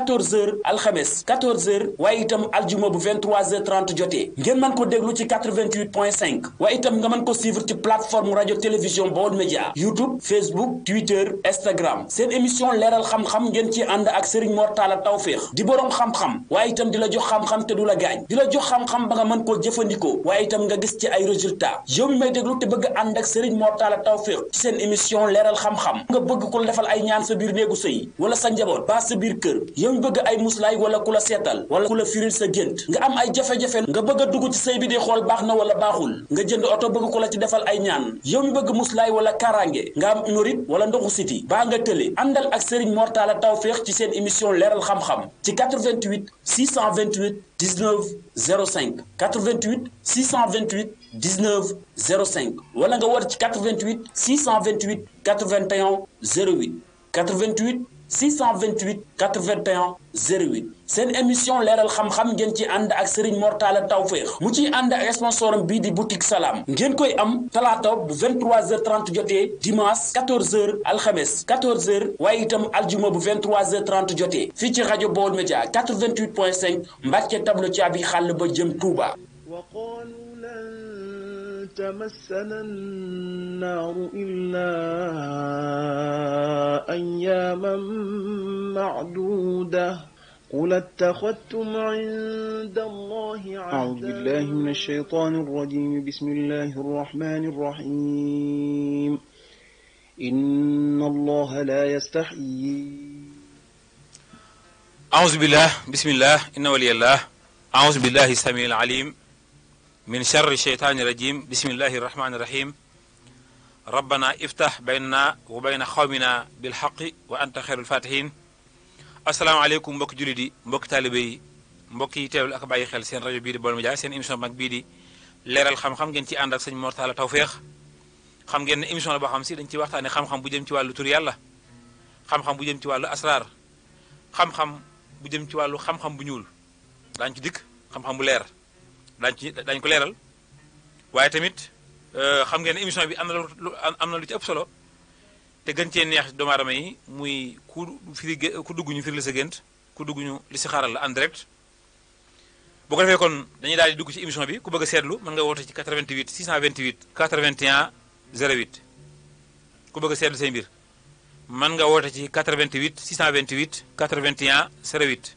14h alxames 14h waaye itam aljuma bu 23h30 jotee ngeen mën ko déglu ci 88.5 waaye itam nga mën ko suivre ci plateforme rajo télévision Baol Média YouTube Facebook Twitter Instagram seen émission leeral xam-xam ngeen ci ànd ak Serigne Mor Talla Tawféex di boroom xam-xam waaye itam di la jox xam-xam te du la gaañ di la jox xam-xam ba nga mën koo jëfandikoo waaye itam nga gis ci ay résultats yow mi may déglu te bëgg ànd ak Serigne Mor Talla Tawféex ci seen émission leeral xam-xam nga bëgg ko defal ay ñaan sa biir néegu sëy wala sa njaboot ba sa biir kër yow mi bëgg ay muslaay wala ku la seetal wala ku la firil sa gént nga am ay jafe-jafe nga bëgg a dugg ci sëy bi di xool baax na wala baaxul nga jënd oto bëgg ko la ci defal ay ñaan yow mi bëgg muslaay wala kaaraange nga am hémorroïde wala ndoxu siti baa nga tële àndal ak Serigne Mor Talla Tawféex ci seen émission leeral xam-xam ci 88 628 19 05 88 628 19 05 wala nga war ci 88 628 81 08 88 628 81 08 seen émission leeral xam-xam ngeen ci ànd ak Serigne Mor Talla Tawféex mu ciy ànd ak sponsoram bii di boutique Salam ngeen koy am talaata bu 23h30 jotee dimanche 14h alxames 14h waaye itam aljuma bu 23h30 jotee fii ci rajo Baol Média 88.5 Mbàkke tableau caabi xàll ba jëm Touba. تمسنا النار إلا أياما معدودة قل اتخذتم عند الله عهدا أعوذ بالله من الشيطان الرجيم بسم الله الرحمن الرحيم إن الله لا يستحيي أعوذ بالله بسم الله إن ولي الله أعوذ بالله السميع العليم من شر الشيطان الرجيم بسم الله الرحمن الرحيم ربنا افتح بيننا وبين قومنا بالحق وأنت خير الفاتحين السلام عليكم mbokk jullit yi mbokk taalibe yi mbokk yi teewlu ak bàyyi xel seen rajo bii di Baol Média seen émission mag bii di leeral xam-xam ngeen ci ànd ak sëñ Mor Talla Tawféex xam ngeen ne émission la boo xam si dañ ci waxtaane xam-xam bu jëm ci wàllu tur yàlla xam-xam bu jëm ci wàllu asraar xam-xam bu jëm ci wàllu xam-xam bu ñuul daañu ci dikk xam-xam bu leer dañ ko leeral waaye tamit xam ngeen ne émission bi am na lu ci ëpp solo te gën cee neex doomu aadama yi muy ku dugg ñu firi la sa gént ku dugg ñu li si xaaral la en direct bu ko defee kon dañuy daal di dugg ci émission bi ku bëgg a seetlu mën nga woote ci 88 628 81 08 ku bëgg a seetlu say mbir mën nga woote ci 88 628 81 08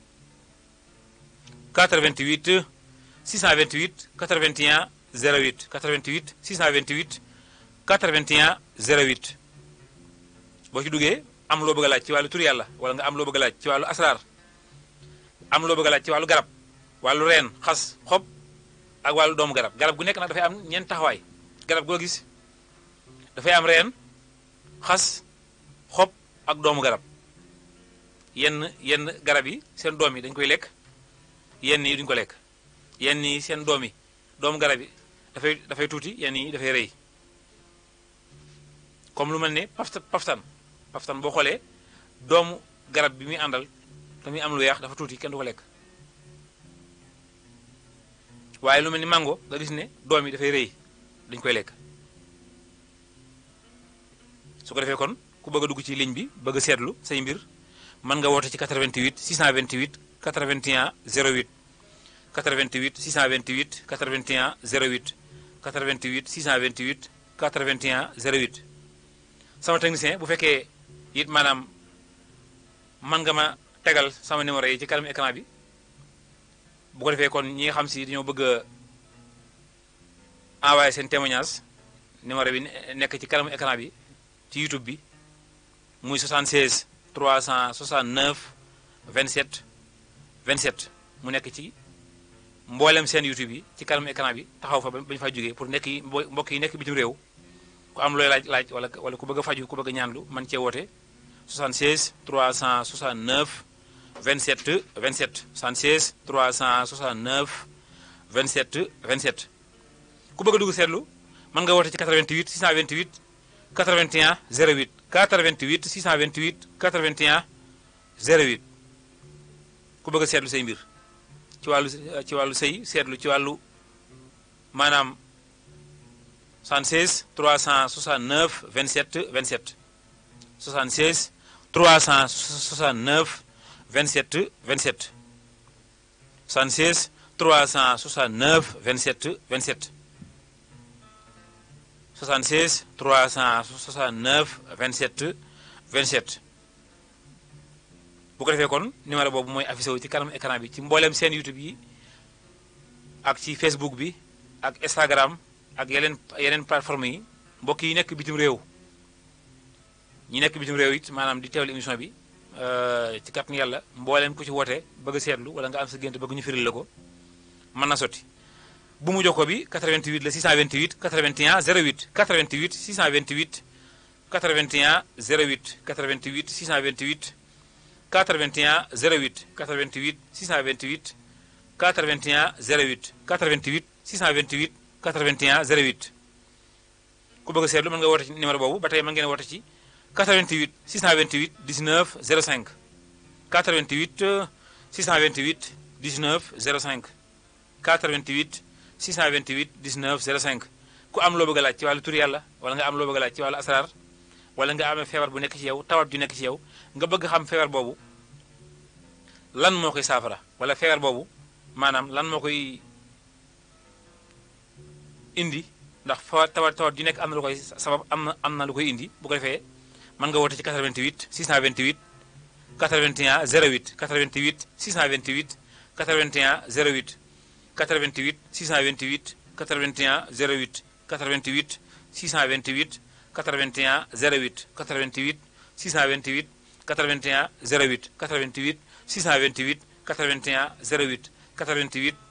88 628 81 08 88 628 81 08 boo ci duggee am loo bëgg a laaj ci wàllu tur yàlla wala nga am loo bëgg a laaj ci wàllu asraar am loo bëgg a laaj ci wàllu garab wàllu reen xas xob ak wàllu doomu garab gu nekk nag dafay am ñeent taxawaay garab goo gis dafay am reen xas xob ak doomu garab yenn garab yi seen doom yi dañ koy lekk yenn yi duñ ko lekk yenn yi seen doom yi doomu garab yi dafay tuuti yenn yi dafay rëy comme lu mel ne paftan boo xoolee doomu garab bi muy àndal te muy am lu weex dafa tuuti kenn du ko lekk waaye lu mel ni mango nga gis ne doom yi dafay rëy dañ koy lekk su ko defee kon ku bëgg a dugg ci ligne bi bëgg a seetlu say mbir mën nga woote ci 88 628 81 08 88 628 81 08 88 628 81 08 sama technicien bu fekkee it maanaam man nga ma tegal sama numéro yi ci kanam écran bi bu ko defee kon ñi nga xam si dañoo bëgg a envoyé seen témoignage numéro bi nekk ci kanamu écran bi ci YouTube bi muy 76 369 27 27 mu nekk ci mboolem seen YouTube yi ci kanamu écran bi taxaw fa bañu fa jógee pour nekk yi mbokk yi nekk bitim réew ku am looy laaj wala ku bëgg a faju ku bëgg a ñaanlu man cee woote 76 369 27 27 76 369 27 27 ku bëgg a dugg seetlu mën nga woote ci 88 628 81 08 88 628 81 08 ku bëgg a seetlu say mbir ci wàllu sëy seetlu ci wàllu maanaam 76 369 27 27 76 369 27 27 76 369 27 27 76 369 27 27 bu ko defee kon numéro boobu mooy affiché wu ci kanam écran bi ci mbooleem seen YouTube yi ak ci Facebook bi ak Instagram ak yeneen plateforme yi mbokk yi nekk bitim réew ñi nekk bitim réew it maanaam di teewlu émission bi ci kàttan yàlla mbooleem ku ci woote bëgg a seetlu wala nga am sa gént bëgg ñu firil la ko mën na sotti bu mu jokkoo bi 88 la 628 81 08 88 628 81 08 88 628 81 08 88 628 81 08 88 628 81 08 ku bëgg a seetlu mën nga woote ci numéro boobu ba tey mën ngeen woote ci 88 628 19 05 88 628 19 05 88 628 19 05 ku am loo bëgg a laaj ci wàllu tur yàlla wala nga am loo bëgg a laaj ci wàllu asrar wala nga amee feebar bu nekk ci yow tawat ju nekk ci yow nga bëgg xam feebar boobu lan moo koy saafara wala feebar boobu maanaam lan moo koy indi ndax tawat ju nekk am na lu koy sabab am na lu koy indi bu ko defee mën nga woote ci 88 628 81 08 88 628 81 08 88 628 81 08 88 628 81 08 88 628 81 08 88 628 81 08 88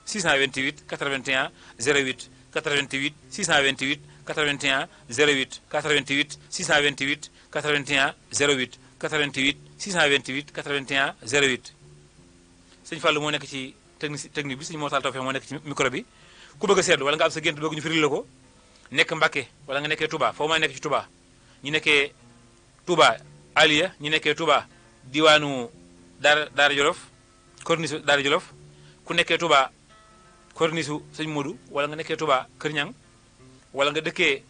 628 81 08 88 628 81 08 88 628 81 08 88 628 81 08 sëñ Fallou moo nekk ci technique bi sëñ Mor Talla Tawfekh moo nekk ci micro bi ku bëgg a seetlu wala nga am sa gént bëgg ñu firil la ko nekk Mbacké wala nga nekkee Touba foo may nekk ci Touba ñi nekkee Touba Aliya ñi nekkee Touba diwaanu Daara Jolof corniche Daara Jolof ku nekkee Touba corniche sëñ Modou wala nga nekkee Touba Kër Ñang wala nga dëkkee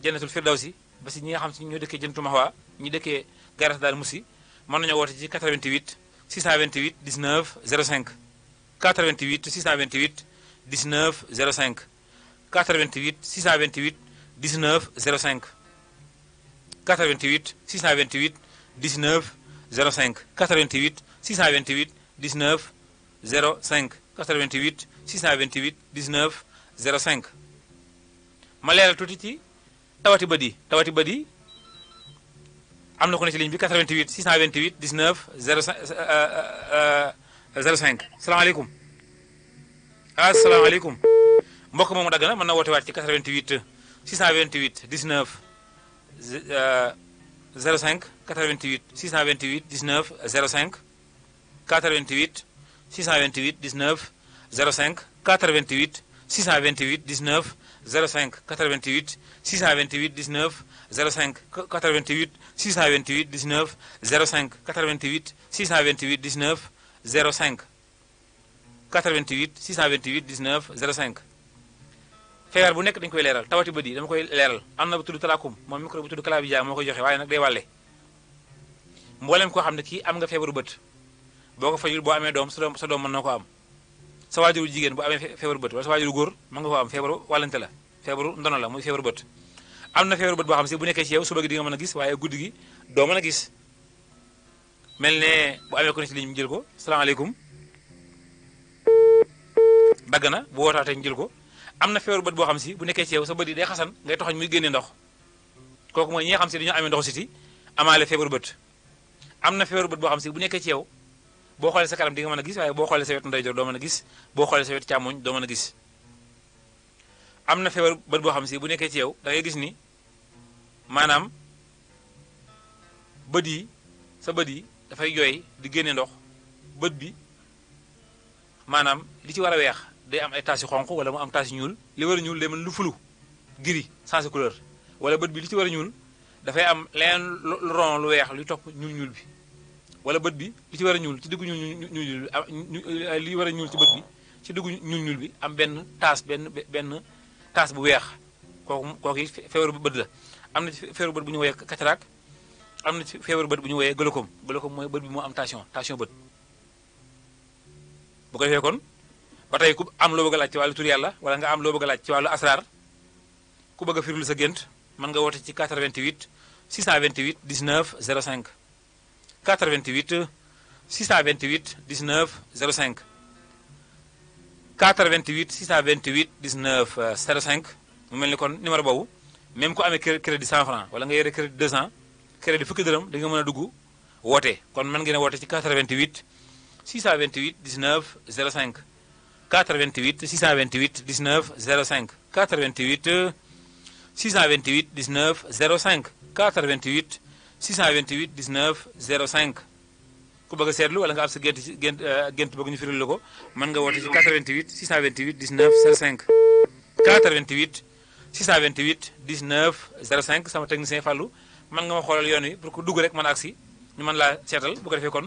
Jannatul Firdawsi ba si ñi nga xam si ñoo dëkkee Jannatul Mahwa ñi dëkkee Garas Daal Moussi mën nañoo woote ci 88 628 19 05 88 628 19 05 88 628 19 05 88 628 19 05 88 628 19 05 88 628 19 05 ma leeral tuuti ci tawati bët yi am na ko ne ci ligne bi 88 628 19 05 salaamaaleykum asalaamaaleykum mbokk moomu dagg na mën na woote waat ci 88 628 19 05 88 628 19 05 88 628 19 05 88 628 19 05 88 628 19 05 88 628 19 05 88 628 19 05 88 628 19 05 feebar bu nekk dañu koy leeral tawati bët yi dama koy leeral am na bu tudd talaakum moom micro bu tudd kalaa bi moo koy joxe waaye nag day wàlle mboolem koo xam ne kii am nga feebaru bët boo ko fajul boo amee doom sa doom mën na ko am sa waajuru jigéen bu amee feebaru bët wala sa waajuru góor mën nga ko am feebaru wàllante la feebaru ndono la muy feebaru bët am na feebaru bët boo xam si bu nekkee ci yow suba gi di nga mën a gis waaye guddi gi doo mën a gis mel ne bu amee ko ne ci ligne bi jël ko salaamaaleykum dagg na bu wootaatee ñu jël ko am na feebaru bët boo xam si bu nekkee ci yow sa bët yi day xasan ngay toxañ muy génnee ndox kooku mooy ñi nga xam si dañoo amee ndoxu siti amaale feebaru bët am na feebaru bët boo xam si bu nekkee ci yow boo xoolee sa kanam di nga mën a gis waaye boo xoolee sa wetu ndeyjoor doo mën a gis boo xoolee sa wetu càmmoñ doo mën a gis am na feebaru bët boo xam si bu nekkee ci yow da ngay gis ni maanaam bët yi sa bët yi dafay jooy di génne ndox bët bi maanaam li ci war a weex day am ay taches yu xonq wala mu am taches yu ñuul li war a ñuul day mel lu fulu gris sans couleur wala bët bi li ci war a ñuul dafay am leneen lu ron lu weex luy topp ñuul bi wala bët bi li ci war a ñuul ci diggu ñuul li war a ñuul ci bët bi ci diggu ñuul bi am benn tache benn tache bu weex kooku yi feebaru bët la am na ci feebaru bët bu ñu woowee cataracte am na ci feebaru bët bu ñu woowee glaucome mooy bët bi moo am tension bët bu ko defee kon ba tey ku am loo bëgg a laaj ci wàllu tur yàlla wala nga am loo bëgg a laaj ci wàllu asraar ku bëgg a firlu sa gént mën nga woote ci 88 628 19 05 88 628 19 05 88 628 19 05 mu mel ni kon numéro boobu même ku amee crédit 100 francs wala nga yore crédit 200 crédit fukki dërëm da nga mën a dugg woote kon mën ngeen a woote ci 88 628 19 05 88 628 19 05 88 628 19 05 88 628 19 05 ku bëgg a seetlu wala nga am sa gént bëgg ñu firil la ko mën nga woote ci 88 628 19 05 88 628 19 05 sama technicien Fallou mën nga ma xoolal yoon wi pour ku dugg rek mën a agsi ñu mën laa seetal bu ko defee kon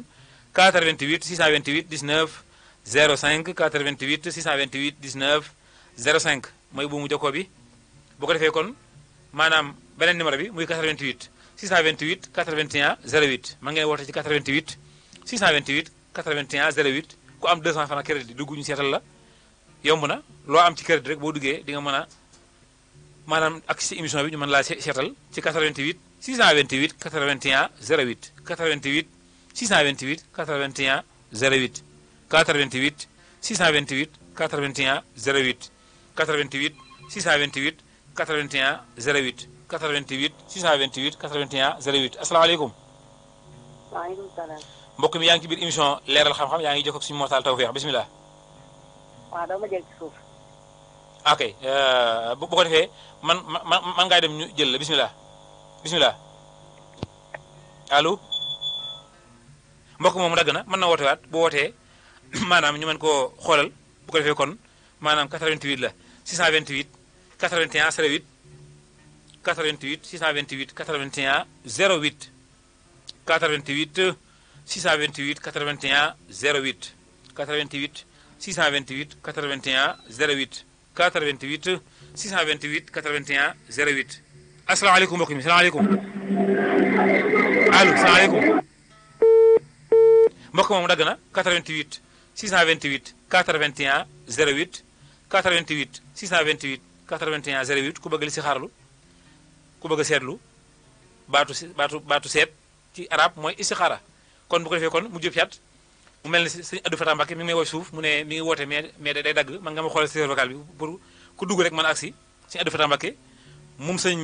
88 628 19 05 88 628 19 05 mooy buumu jokkoo bi bu ko defee kon maanaam beneen numéro bi muy 88 628 81 08 mën ngeen woote ci 88 628 81 08 ku am 200 francs crédit dugg ñu seetal la yomb na loo am ci crédit rek boo duggee di nga mën a maanaam ak ci émission bi ñu mën laa seetal ci 88 628 81 08 88 628 81 08 88 628 81 08 88 628 81 08 88 628 81 08 asalaamaaleykum. waaleykum salaam. mbokk mi yaa ngi ci biir émission leeral xam-xam yaa ngi jokkoo ak suñu Mortal Tawfeex bisimilah. waaw dama jël ci suuf. ok bu ko defee man ngaa dem ñu jël la bisimilah bisimilah allo mbokk moomu dagg na mën na woote waat bu wootee maanaam ñu mën koo xoolal bu ko defee kon maanaam 88 la 628 81 08 88 628 81 08 88 628 81 08 88 628 81 08 88 628 81 08 asalaamaaleykum mbokk mi salaamaaleykum allo salaamaaleykum mbokk moomu dagg na 88 628 81 08 88 628 81 08 ku bëgg li si xaarlu ku bëgg a seetlu baatu seet ci arab mooy istixaara kon bu ko defee kon mu jëf yat mu mel ni sëñ Abdou Fatah Mbacké mi ngi may woo suuf mu ne mi ngi woote mais day dagg man nga ma xoolal si vocal bi pour ku dugg rek mën a agsi sëñ Abdou Fatah Mbacké moom sëñ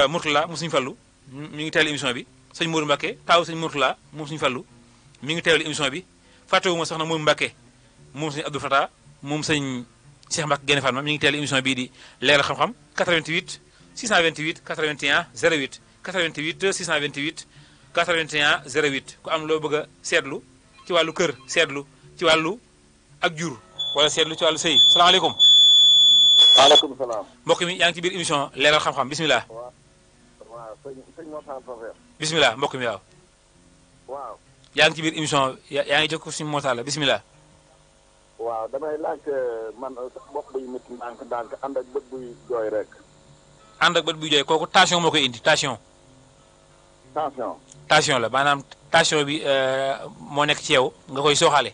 Mourtala moom sëñ Fallu mi ngi teewlu émission bi sëñ Mourou Mbacké taaw sëñ Mourtala moom sëñ Fallu mi ngi teewlu émission bi fàttewuma soxna Mourou Mbacké moom sëñ Abdou Fatah moom sëñ Cheikh Mbacké Guèye Fatma mi ngi teewlu émission bii di leeral xam-xam 88 628 81 08 88 628 81 08 ku am loo bëgg a seetlu ci wàllu kër seetlu ci wàllu ak jur wala seetlu ci wàllu sëy salaamaaleykum. waaleykum salaam. mbokk mi yaa ngi ci biir émission leeral xam-xam bisimilah. waaw sëñ Mortal Tawfeex. bisimilah mbokk mi waaw. waaw. yaa ngi ci biir émission yaa ngi jokkoo suñu Mortal la bisimilah. waaw damay laaj man bopp buy métti ndànk ànd ak bët buy jooy rek. ànd ak bët buy jooy kooku tension moo koy indi tension. tension la maanaam tension bi moo nekk ci yow nga koy sooxaale.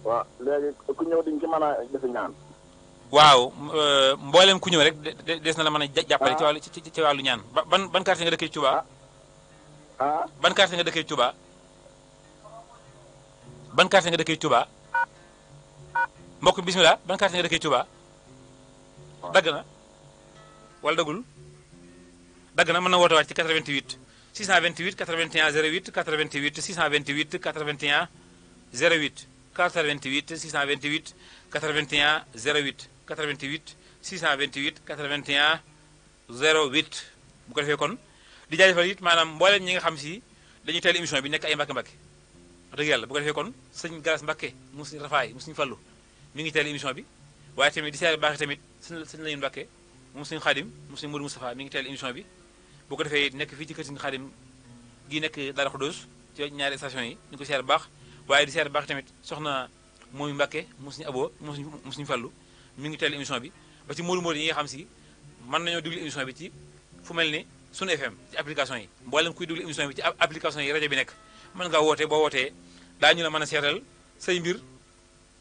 waaw léegi ku ñëw diñ ci mën a defi ñaan. waaw mboolem ku ñëw rek des na la mën a jàppale ci wàllu ci wàllu ñaan ban quartier nga dëkkee Touba. ban quartier nga dëkkee Touba. ban quartier nga dëkkee Touba. mbokk bismillah ban quartier nga dëkkee Touba. dagg na wala daggul dagg na mën na woote waat ci 88 628 81 08 88 628 81 08 88 628 81 08 88 628 81 08 bu ko defee kon di jaajëfal it maanaam mboolem ñi nga xam si dañuy teel émission bi nekk ay mbàkke mbàkke wax dëgg yàlla bu ko defee kon sëñ Galas Mbàkke mu suñu rafaay mu suñu fallu mi ngi teel émission bi waaye tamit di seet baax tamit sëñ Lañu Mbàkke moom suñu xaadim moom suñu Modou Moustapha mi ngi teel émission bi bu ko defee nekk fii ci kër suñu xaadim gi nekk Dara Khoudoss ci ñaari station yi ñu ko seet baax waaye di seet baax tamit soxna moomu Mbàkke mu suñu aboo mu suñu fallu mi ngi teel émission bi ba ci Modou Modou yi nga xam si mën nañoo déglu émission bi ci fu mel ni sunu FM ci application yi mboolem kuy déglu émission bi ci application yi rajo bi nekk mën ngaa woote boo wootee daañu la mën a seetal say mbir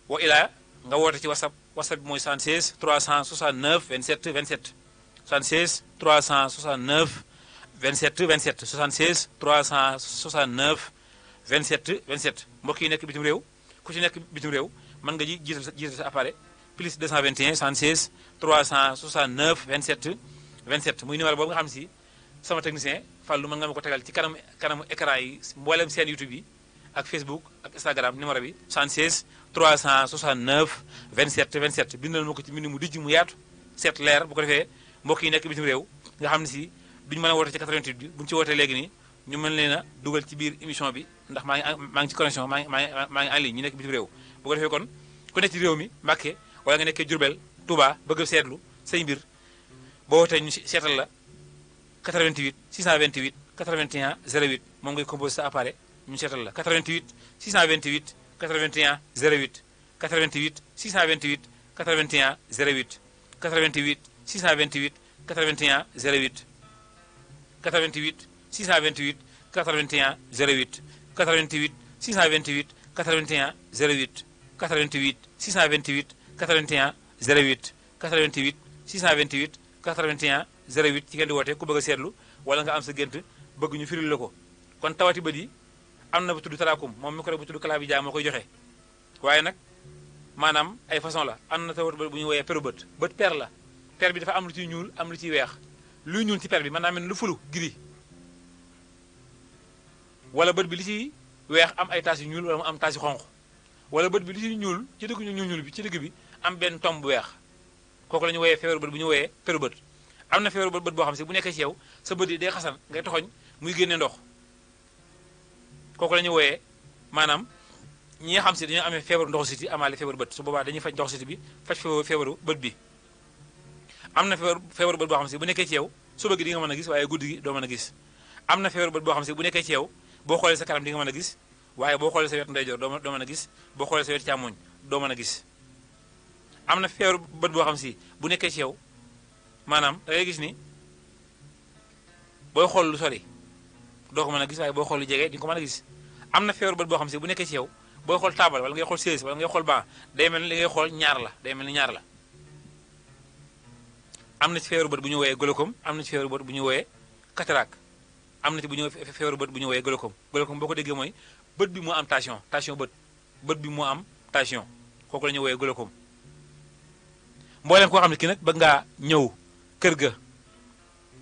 wa ilaa nga woote ci whatsapp bi mooy 76 369 27 27 76 369 27 27 76 369 27 27 mbokk yi nekk bitim réew ku ci nekk bitim réew mën nga jiital sa appareil plus 221 76 369 27 27 muy numéro boobu nga xam si sama technicien Fallou mën nga ma ko tegal ci kanamu écran yi mboolem seen YouTube yi ak Facebook ak Instagram numéro bi 76 369 27 27 bindal ma ko ci mbind mu dijj mu yaatu seet leer bu ko defee mbokk yi nekk bitim réew nga xam ne si duñu mën a woote ci 88 bi bu ñu ci wootee léegi nii ñu mën leen a dugal ci biir émission bi ndax maa ngi ci connexion maa ngi en ligne ñu nekk bitim réew bu ko defee kon ku nekk ci réew mi Mbàkke wala nga nekkee Jurbel Touba bëgg seetlu say mbir boo wootee ñu seetal la 88 628 81 08 moom ngay composé sa appareil ñu seetal la 88 628 81 08 88 628 81 08 88 628 81 08 88 628 81 08 88 628 81 08 88 628 81 08 88 628 81 08 ci ngeen di woote ku bëgg a seetlu wala nga am sa gént bëgg ñu firil la ko kon tawati bët yi am na bu tudd talaakum moom micro bu tudd kalaa bi jaa moo koy joxe waaye nag maanaam ay façon la am na tawati bët bu ñu woowee peru bët per la per bi dafa am lu ciy ñuul am lu ciy weex luy ñuul ci per bi mën naa mel lu fulu gris wala bët bi li ciy weex am ay taas yu ñuul wala mu am taas yu xonq wala bët bi li ciy ñuul ci digg ñuul bi ci digg bi am benn tomb bu weex kooku la ñu woowee feebaru bët bu ñu woowee peru bët am na feebaru bët boo xam si bu nekkee ci yow sa bët yi day xasan ngay toxoñ muy génne ndox kooku la ñu wooyee maanaam ñi nga xam si dañoo amee feebaru ndoxu siti amaale feebaru bët su boobaa dañuy faj ndoxu siti bi faj feebaru bët bi am na feebaru bët boo xam si bu nekkee ci yow suba gi di nga mën a gis waaye guddi gi doo mën a gis am na feebaru bët boo xam si bu nekkee ci yow boo xoolee sa kanam di nga mën a gis waaye boo xoolee sa wet ndeyjoor doo mën a gis boo xoolee sa wet càmmoñ doo mën a gis am na feebaru bët boo xam si bu nekkee ci yow maanaam da ngay gis ni booy xool lu sori doo ko mën a gis waaye boo xool lu jege di nga ko mën a gis am na feebaru bët boo xam si bu nekkee ci yow booy xool taabal wala ngay xool chaise wala ngay xool banc day mel ni li ngay xool ñaar la day mel ni ñaar la am na ci feebaru bët bu ñu wooyee glaucome am na ci feebaru bët bu ñu wooyee cataracte am na ci feebaru bët bu ñu wooyee glaucome boo ko déggee mooy bët bi moo am tension bët bi moo am tension kooku la ñu wooyee glaucome mbooleem koo xam ne kii nag bëgg ngaa ñëw kër ga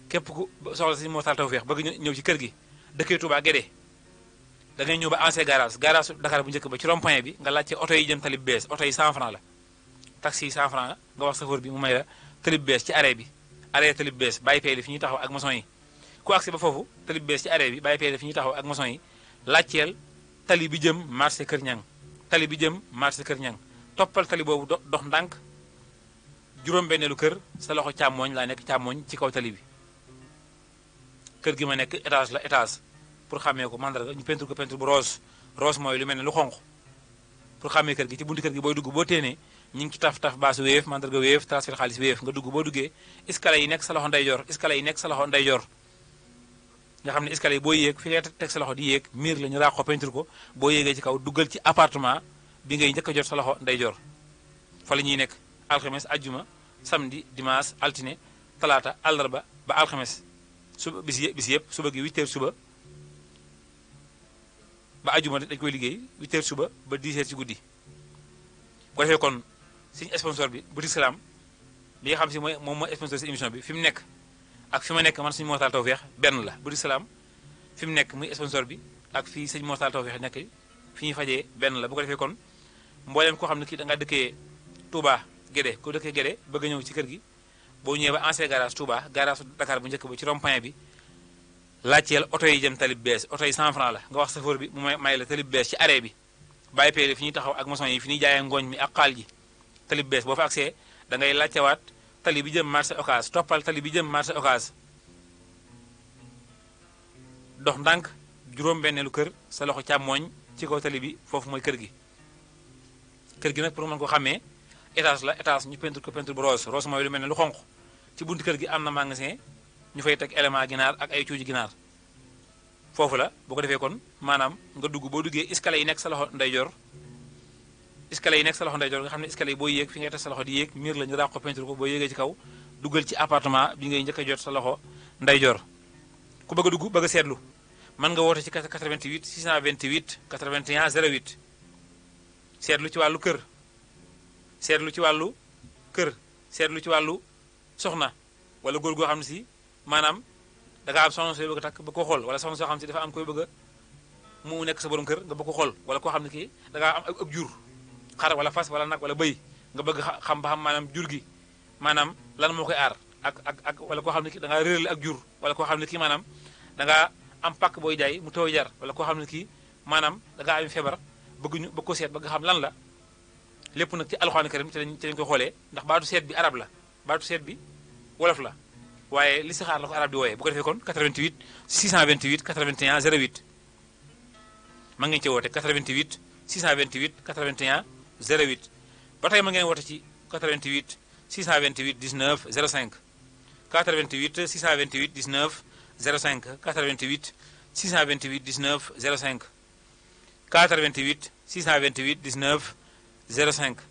képp ku soxla si moo taal tawfeex bëgg ñëw ci kër gi dëkkee Touba Guédé da ngay ñëw ba ancien garage Dakar bu njëkk ba ci rond-point bi nga laajte oto yi jëm talib bees oto yi 100 francs la taxi yi 100 francs la nga wax chauffeur bi mu may la talib bees ci arrêt bi arrêt talib bees bàyyi pay li fi ñuy taxaw ak maçon yi ku agsi ba foofu talib bees ci arrêt bi bàyyi pay li fi ñuy taxaw ak maçon yi laajteel tali bi jëm marché Kër Ñang toppal tali boobu dox ndànk juróom-benneelu kër sa loxo càmmooñ laa nekk càmmooñ ci kaw tali bi kër gi ma nekk étage la étage pour xàmmee ko mandarga ñu peinture ko peinture bu rose mooy lu mel ne lu xonq pour xàmmee kër gi ci buntu kër gi booy dugg boo téenee ñu ngi ci taf baasu wéef mandarga wéef transfert xaalis wéef nga dugg boo duggee escalier yi nekk sa loxo ndeyjoor nga xam ne escalier yi boo yéeg fi ngay teg sa loxo di yéeg miir la ñu raax ko peinture ko boo yéegee ci kaw duggal ci appartement bi ngay njëkk a jot sa loxo ndeyjoor fa la ñuy nekk alxames ajjuma samedi dimanche altine talaata àllarba ba alxames suba bis yëpp suba gi 8h suba ba ajjuma dañ koy liggéey 8h suba ba 10h ci guddi ko defee kon suñu sponsor bi boutique Salam bi nga xam si moom mooy sponsor si émission bi fi mu nekk ak fi ma nekk man suñu Mor Talla Tawfekh benn la boutique Salam fi mu nekk muy sponsor bi ak fii sëñ Mor Talla Tawfekh nekk fi ñuy fajee benn la bu ko defee kon mbooleem koo xam ne kii da nga dëkkee Touba Guédé ku dëkkee Guédé bëgg a ñëw ci kër gi boo ñëwee ba ancien garage Touba garage Dakar bu njëkk ba ci rond-point bi laajteel oto yi jëm talib bees oto yi 100 francs la nga wax chauffeur bi mu may la talib bees ci arrêt bi bàyyi pay fi ñuy taxaw ak maçon yi fi ñuy jaayee ngooñ mi ak xaal ji talib bees boo fa accès da ngay laajtewaat tali bi jëm marché Ocass toppal tali bi jëm marché Ocass dox ndànk juróom-benneelu kër sa loxo càmmooñ ci kaw tali bi foofu mooy kër gi nag pour mën ko xàmmee étage la étage ñu peinture ko peinture bu rose mooy lu mel ne lu xonq ci buntu kër gi am na magasin ñu fay teg élément ginaar ak ay cuuji ginaar foofu la boo ko defee kon maanaam nga dugg boo duggee escalier yi nekk sa loxo ndeyjoor escalier yi nekk sa loxo ndeyjoor nga xam ne escalier yi boo yéeg fi ngay teg sa loxo di yéeg miir la ñu raax ko peinture ko boo yéegee ci kaw duggal ci appartement bi ngay njëkk a jot sa loxo ndeyjoor ku bëgg a dugg bëgg a seetlu mën nga woote ci 88 628 81 08 seetlu ci wàllu kër seetlu ci wàllu kër seetlu ci wàllu soxna wala góor goo xam ne si maanaam da ngaa am soxna sooy bëgg a takk ba ko xool wala soxna soo xam ne si dafa am koy bëgg a mu nekk sa borom kër nga bëgg ko xool wala koo xam ne kii da ngaa am ak jur xar wala fas wala nag wala bëy nga bëgg xam ba xam maanaam jur gi maanaam lan moo koy aar ak wala koo xam ne kii da ngaa réerale ak jur wala koo xam ne kii maanaam da ngaa am pàkk booy jaay mu tooy jar wala koo xam ne kii maanaam da ngaa am feebar bëgg ko seet bëgg xam lan la lépp nag ci alxuraan karim ci lañ koy xoolee ndax baatu seet bi arab la baatu seet bi wolof la waaye listixaar la ko arab di wooyee bu ko defee kon 88 628 81 08 ma ngeen ci woote 88 628 81 08 ba tey ma ngeen woote ci 88 628 19 05 88 628 19 05 88 628 19 05 88 628 19 05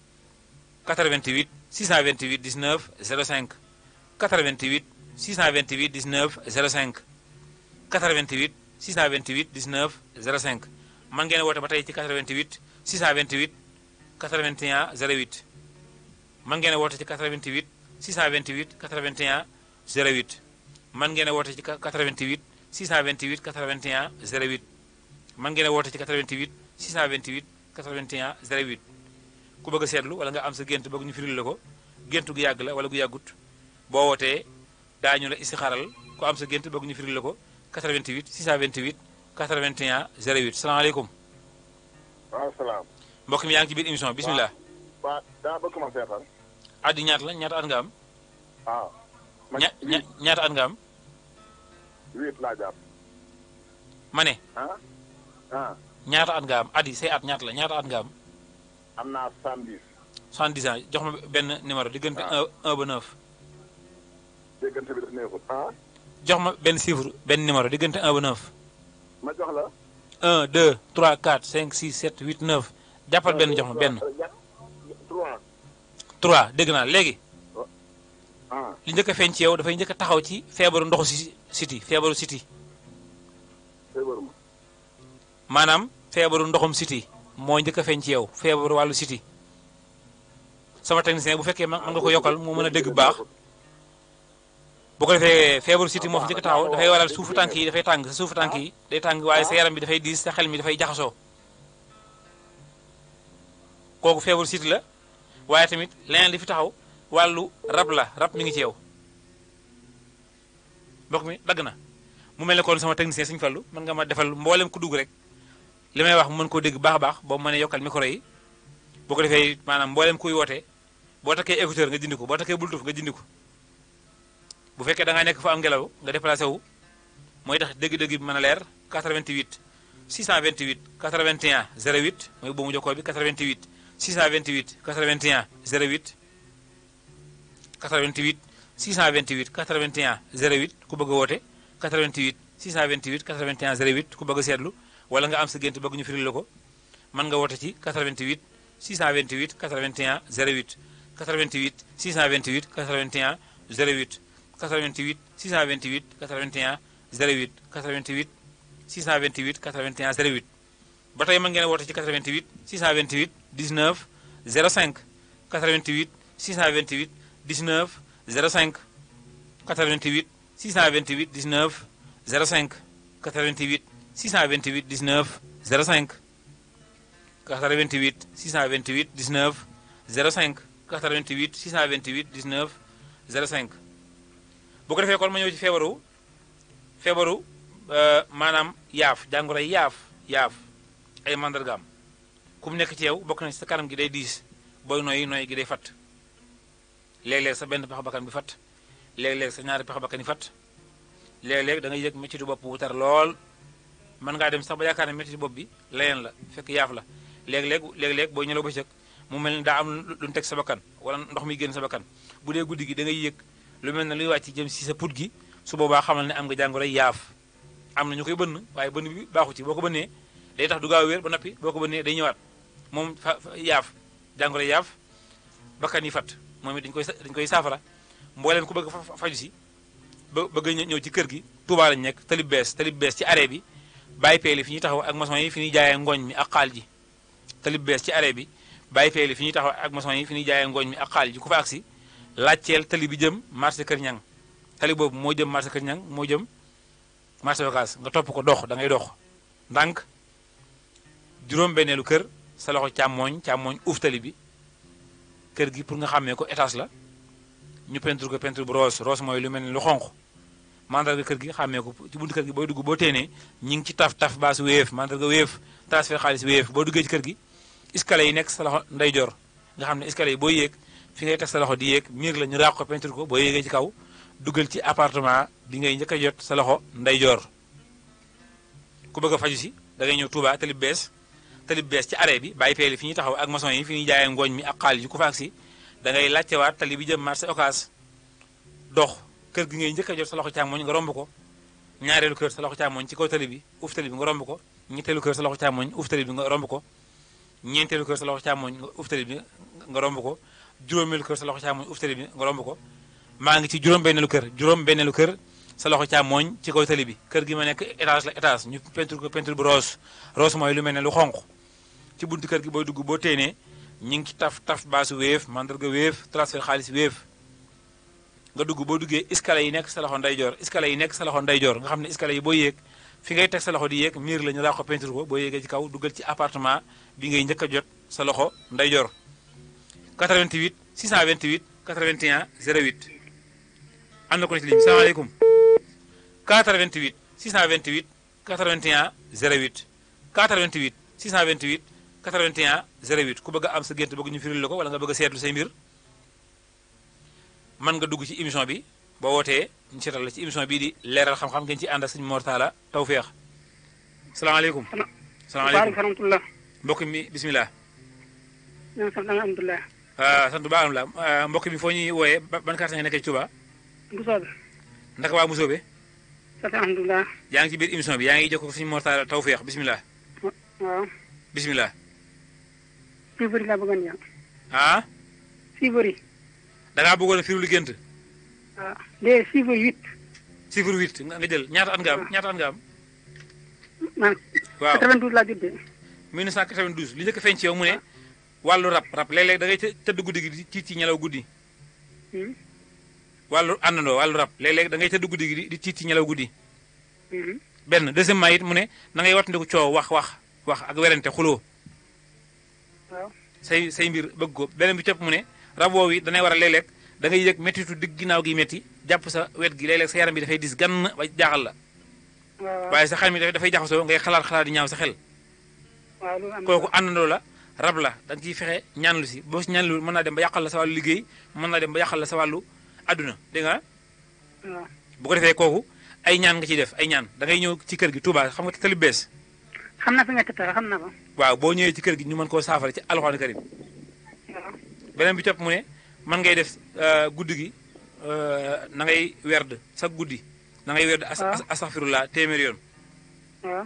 88 628 19 05 88 628 19 05 88 628 19 05 man ngeen woote ba tey ci 88 628 81 08 man ngeen woote ci 88 628 81 08 man ngeen woote ci 88 628 81 08 man ngeen woote ci 88 628 81 08 ku bëgg a seetlu wala nga am sa gént bëgg ñu firil la ko gént gu yàgg la wala gu yàggut boo wootee daañu la istixaaral ku am sa gént bëgg ñu firil la ko 88 628 81 08 salaamaaleykum. waaw salaam. mbokk mi yaa ngi ci biir émission bismillah. waaw daa bëgg ma seetal. addi ñaata at nga am. waaw. ñaata at nga am. 8 laa jàpp. ma ne. ñaata at nga am addi say at ñaata la ñaata at nga am. am naa 70. 70 ans jox ma benn numéro diggante 1 ba 9. diggante bi daf neexul. jox ma benn chiffre benn numéro diggante 1 ba 9. ma jox la. 1 2 3 4 5 6 7 8 9 jàppal benn jox ma benn. 3. 3 dégg naa léegi. li njëkk a feeñ ci yow dafay njëkk a taxaw ci feebaru ndoxu siti feebaru siti. feebaru ma. maanaam feebaru ndoxum siti moo njëkk a feeñ ci yow feebaru wàllu siti sama technicien bu fekkee mën nga ko yokkal mu mën a dégg bu baax bu ko defee feebaru siti moo fi njëkk a taxaw dafay waral suufu tànk yi dafay tàng sa suufu tànk yi day tàng waaye sa yaram bi dafay diis sa xel mi dafay jaxasoo kooku feebaru siti la waaye tamit leneen li fi taxaw wàllu rab la rab mi ngi ci yow mbokk mi dagg na mu mel ne kon sama technicien Sëñ Fallu mën nga ma defal mboolem ku dugg rek li may wax mu mën koo dégg baax a baax boo mënee yokkal micro yi boo ko defee maanaam mboolem kuy wootee boo takkee écouteur nga dindi ko boo takkee bluetooth nga dindi ko bu fekkee da ngaa nekk fa am ngelaw nga déplacé wu mooy tax dégg-dégg bi mën a leer 88 628 81 08 mooy boobu jokkoo bi 88 628 81 08 88 628 81 08 ku bëgg a woote 88 628 81 08 ku bëgg a seetlu wala nga am sa gént bëgg ñu firil la ko mën nga woote ci 88 628 81 08 88 628 81 08 88 628 81 08 88 628 81 08 ba tey mën ngeen woote ci 88 628 19 05 88 628 19 05 88 628 19 05 88 628 19 05 88 628 19 05 88 628 19 05 bu ko defee kon ma ñëw ci feebaru maanaam yaaf jàngoro yaaf ay mandargaam ku mu nekk ci yow bokk na ci sa kanam gi day diis booy nooyi gi day fatt léeg-léeg sa benn pexe bakkan bi fatt léeg-léeg sa ñaari pexe bakkan yi fatt léeg-léeg da ngay yëg mettitu bopp bu tar lool mën ngaa dem sax ba yaakaar ne mettitu bopp bi leneen la fekk yaaf la léeg-léeg booy ñëloo bëccëg mu mel ni daa am lu teg sa bakkan wala ndox mi génn sa bakkan bu dee guddi gi da ngay yëg lu mel ne luy wàcc jëm si sa put gi su boobaa xamal ne am nga jàngoro yaaf am na ñu koy bënn waaye bënn bi baaxu ci boo ko bënnee day tax du gaaw a wér ba noppi boo ko bënnee day ñëwaat moom yaaf jàngoro yaaf bakkan yi fat moom it dañ koy saafara mbooleem ku bëgg faju si bëgg ñëw ci kër gi Touba lañ nekk talib bees ci arrêt bi bàyyi peeli fi ñuy taxaw ak maçon yi fi ñuy jaayee ngooñ mi ak xaal ji talib bees ci arrêt bi bàyyi peeli fi ñuy taxaw ak maçon yi fi ñuy jaayee ngooñ mi ak xaal ji ku fa agsi laajteel tali bi jëm marché Kër Ñang tali boobu moo jëm marché Kër Ñang moo jëm marché Ocass nga topp ko dox da ngay dox ndànk juróom-benneelu kër sa loxo càmmooñ uuf tali bi kër gi pour nga xàmmee ko étage la ñu peinture ko peinture bu rose mooy lu mel ni lu xonq mandarga kër gi xàmmee ko ci buntu kër gi booy dugg boo téenee ñi ngi ci taf baas wéef mandarga wéef transfert xaalis wéef boo duggee ci kër gi escalier yi nekk sa loxo ndeyjoor nga xam ne escalier yi boo yéeg fi ngay teg sa loxo di yéeg miir la ñu raaq ko peinture ko boo yéegee ci kaw duggal ci appartement bi ngay njëkk a jot sa loxo ndeyjoor ku bëgg a faju si da ngay ñëw Touba talib bees ci arrêt bi bàyyi peeli fi ñuy taxaw ak maçon yi fi ñuy jaayee ngooñ mi ak xaalis yi ku fa agsi da ngay laajtewaat tali bi jëm marché Ocass dox kër gi ngay njëkk a jot sa loxo càmmoñ nga romb ko ñaareelu kër sa loxo càmmoñ ci kaw tali bi uuf tali bi nga romb ko ñetteelu kër sa loxo càmmoñ uuf tali bi nga romb ko ñeenteelu kër sa loxo càmmoñ nga uuf tali bi nga romb ko juróomeelu kër sa loxo càmmoñ uuf tali bi nga romb ko maa ngi ci juróom-benneelu kër sa loxo càmmoñ ci kaw tali bi kër gi ma nekk étage ñu peinture ko peinture bu rose mooy lu mel ne lu xonq ci buntu kër gi booy dugg boo téenee ñi ngi ci taf baasu wéef mandarga wéef transfert xaalis wéef nga dugg boo duggee escalier yi nekk sa loxo ndeyjoor nga xam ne escalier yi boo yéeg fi ngay teg sa loxo di yéeg miir la ñu raa ko peinture ko boo yéegee ci kaw duggal ci appartement bi ngay njëkk a jot sa loxo ndeyjoor 88 628 81 08 am na ko ne ci ligne bi salaamaaleykum 88 628 81 08 88 628 81 08 ku bëgg a am sa gént bëgg ñu firil la ko wala nga bëgg a seetlu say mbir mën nga dugg ci émission bi boo wootee ñu seetal la ci émission bii di leeral xam-xam ngeen ci ànd ak sëñ Mor Talla Tawfeex salaamaaleykum. salaamaaleykum mbokk mi bisimilah. ñoo sant alhamdulilah. sant bu baax alhamdulilah mbokk mi foo ñuy wooyee ban quartier nga nekkee ci Touba. Mbusoobe. ndaka waa Mbusoobe. sant alhamdulilah. yaa ngi ci biir émission bi yaa ngi jokkoo ko sëñ Mor Talla Tawfeex bisimilah. waaw. bisimilah. chiffre yi laa bëggoon ñëw. ah. chiffre yi. da ngaa bëggoon a firi lu gént. waaw de chiffre 8. chiffre 8 nga jël ñaata at nga am ñaata at nga am. man. waaw 92 laa juddee. 1992 li njëkk a feeñ ci yow mu ne wàllu rab léeg-léeg da ngay tëdd guddi gi di ci ñelaw guddi. wàllu àndandoo wàllu rab léeg-léeg da ngay tëdd guddi gi di ci ñelaw guddi. benn deuxièmement it mu ne na ngay wattandiku coow wax ak werante xuloo. waaw say mbir bëgg ko beneen bi topp mu ne rab woowu it danay war a léeg-léeg da ngay yëg méttitu digg ginnaaw gi métti jàpp sa wet gi léeg-léeg sa yaram bi dafay dis gann ba jaaxal la. waaye sa xel mi dafay jaxasoo ngay xalaat di ñaaw sa xel. kooku àndandoo la rab la da nga ciy fexe ñaanlu si boo si ñaanlu mën naa dem ba yàqal la sa wàllu liggéey mën naa dem ba yàqal la sa wàllu adduna dégg nga. bu ko defee kooku ay ñaan nga ciy def ay ñaan da ngay ñëw ci kër gi Touba xam nga tali bees. xam naa fi nga tëdd xam naa ko. waaw boo ñëwee ci kër gi ñu mën koo saafara ci alxuraan karim. beneen bi topp mu ne mën ngay def guddi gi na ngay werd sa guddi. na ngay werd astaghfirullah téeméer yoon. waaw.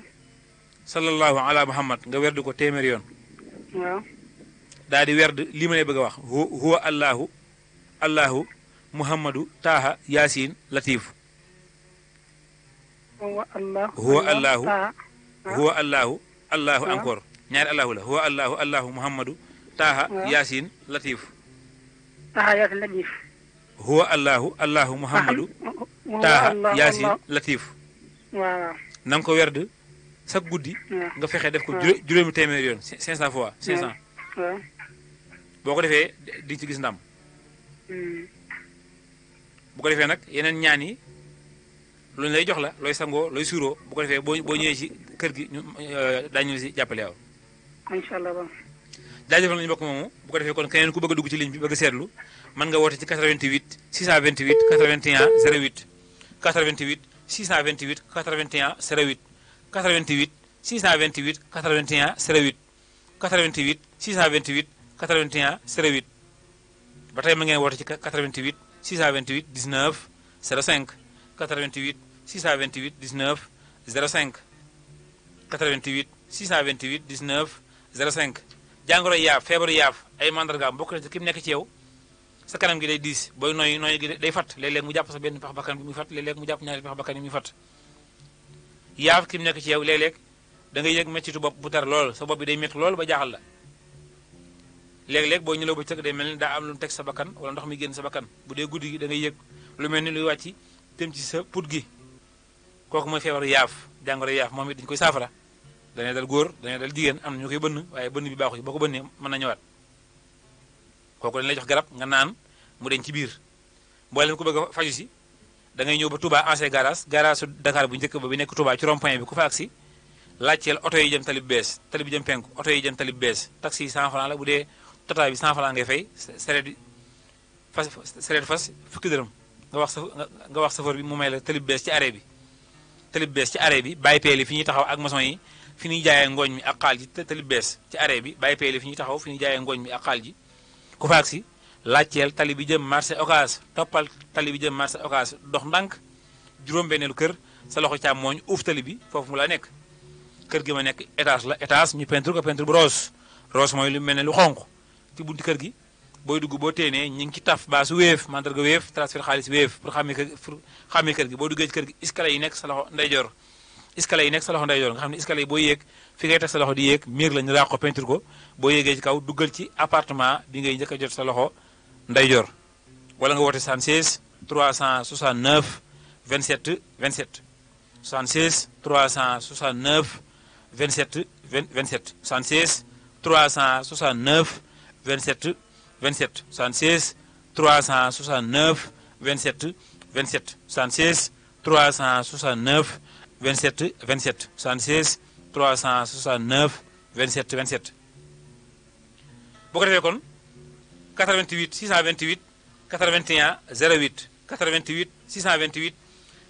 sallallahu ala muhammad nga werd ko téeméer yoon. waaw. daal di werd li ma lay bëgg a wax huwa allahu muhammadu taaha yaasin latif. huwa allahu encore ñaari allahu la huwa allahu muhammadu taaha yaasin latif. taaha yaasin latif. huwa allahu muhammadu taaha yaasin latif. waaw. na nga ko werd sa guddi. nga fexe def ko juróomi téeméer yoon 500 fois 500. waaw. boo ko defee di ci gis ndam. bu ko defee nag yeneen ñaan yi lu ñu lay jox la looy sangoo looy suuroo bu ko defee boo ñëwee ci kër gi ñu daañu si jàppale yow. incha allah. jaajëfal nañu mbokk moomu bu ko defee kon keneen ku bëgg a dugg ci ligne bi bëgg a seetlu mën nga woote ci 88 628 81 08 88 628 81 08 88 628 81 08 88 628 81 08 ba tey ma ngeen woote ci 88 628 19 05 88 628 19 05 88 628 19 05 jàngoro yaaf feebaru yaaf ay mandargaam bokk na ci ki mu nekk ci yow sa kanam gi day diis booy nooy gi day fatt léeg-léeg mu jàpp sa benn pax bakkan bi muy fatt léeg-léeg mu jàpp ñaari pax bakkan yi muy fatt yaaf ki mu nekk ci yow léeg-léeg da ngay yëg mettitu bopp bu tar lool sa bopp bi day métti lool ba jaaxal la léeg-léeg boo ñëloo ba cëkk day mel ni daa am lu teg sa bakkan wala ndox mi génn sa bakkan bu dee guddi gi da ngay yëg lu mel ni luy wàcc dem ci sa put gi kooku mooy feebaru yaaf jàngoro yaaf moom it dañu koy saafara dana dal góor dana dal jigéen am na ñu koy bënn waaye bënn bi baaxu ci boo ko bënnee mën na ñëwaat kooku dañ lay jox garab nga naan mu deñ ci biir mboolem ku bëgg a faju si da ngay ñëw ba Touba ancien garage su Dakar bu njëkk ba bi nekk Touba ci rond-point bi ku fa agsi laajteel oto yi jëm tali bu bees tali bi jëm penku oto yi jëm tali bu bees taxi 100 francs la bu dee tata bi 100 francs ngay fay sareet fas fukki dërëm nga wax chauffeur bi mu may la tali bu bees ci arrêt bi tali bu bees ci arrêt bi bàyyi peel yi fi ñuy taxaw ak maçon yi fi ñuy jaayee ngooñ mi ak xaal ji tali bu bees ci arrêt bi bàyyi peel yi fi ñuy taxaw fi ñuy jaayee ngooñ mi ak xaal ji ku fa agsi laajteel tali bi jëm marché Ocass toppal tali bi jëm marché Ocass dox ndànk juróom-benneelu kër sa loxo càmmooñ uuf tali bi foofu mu la nekk kër gi ma nekk étage la étage ñu peinture ko peinture bu rose mooy lu mel ne lu xonq ci bunti kër gi booy dugg boo téenee ñu ngi ci taf baasu wéef mandarga wéef transfert xaalis wéef pour xàmmee kër gi boo duggee ci kër gi escalier yi nekk sa loxo ndeyjoor nga xam ne escalier yi boo yéeg fi ngay teg sa loxo di yéeg miir la ñu raax ko peinture ko boo yéegee ci kaw duggal ci appartement bi ngay njëkk a jot sa loxo ndeyjoor wala nga woote 76 369 27 27 76 369 27 27 76 369 27 27 76 369 27 27 76 369 27 27 76 369 27 27 boo ko defee kon 88 628 81 08 88 628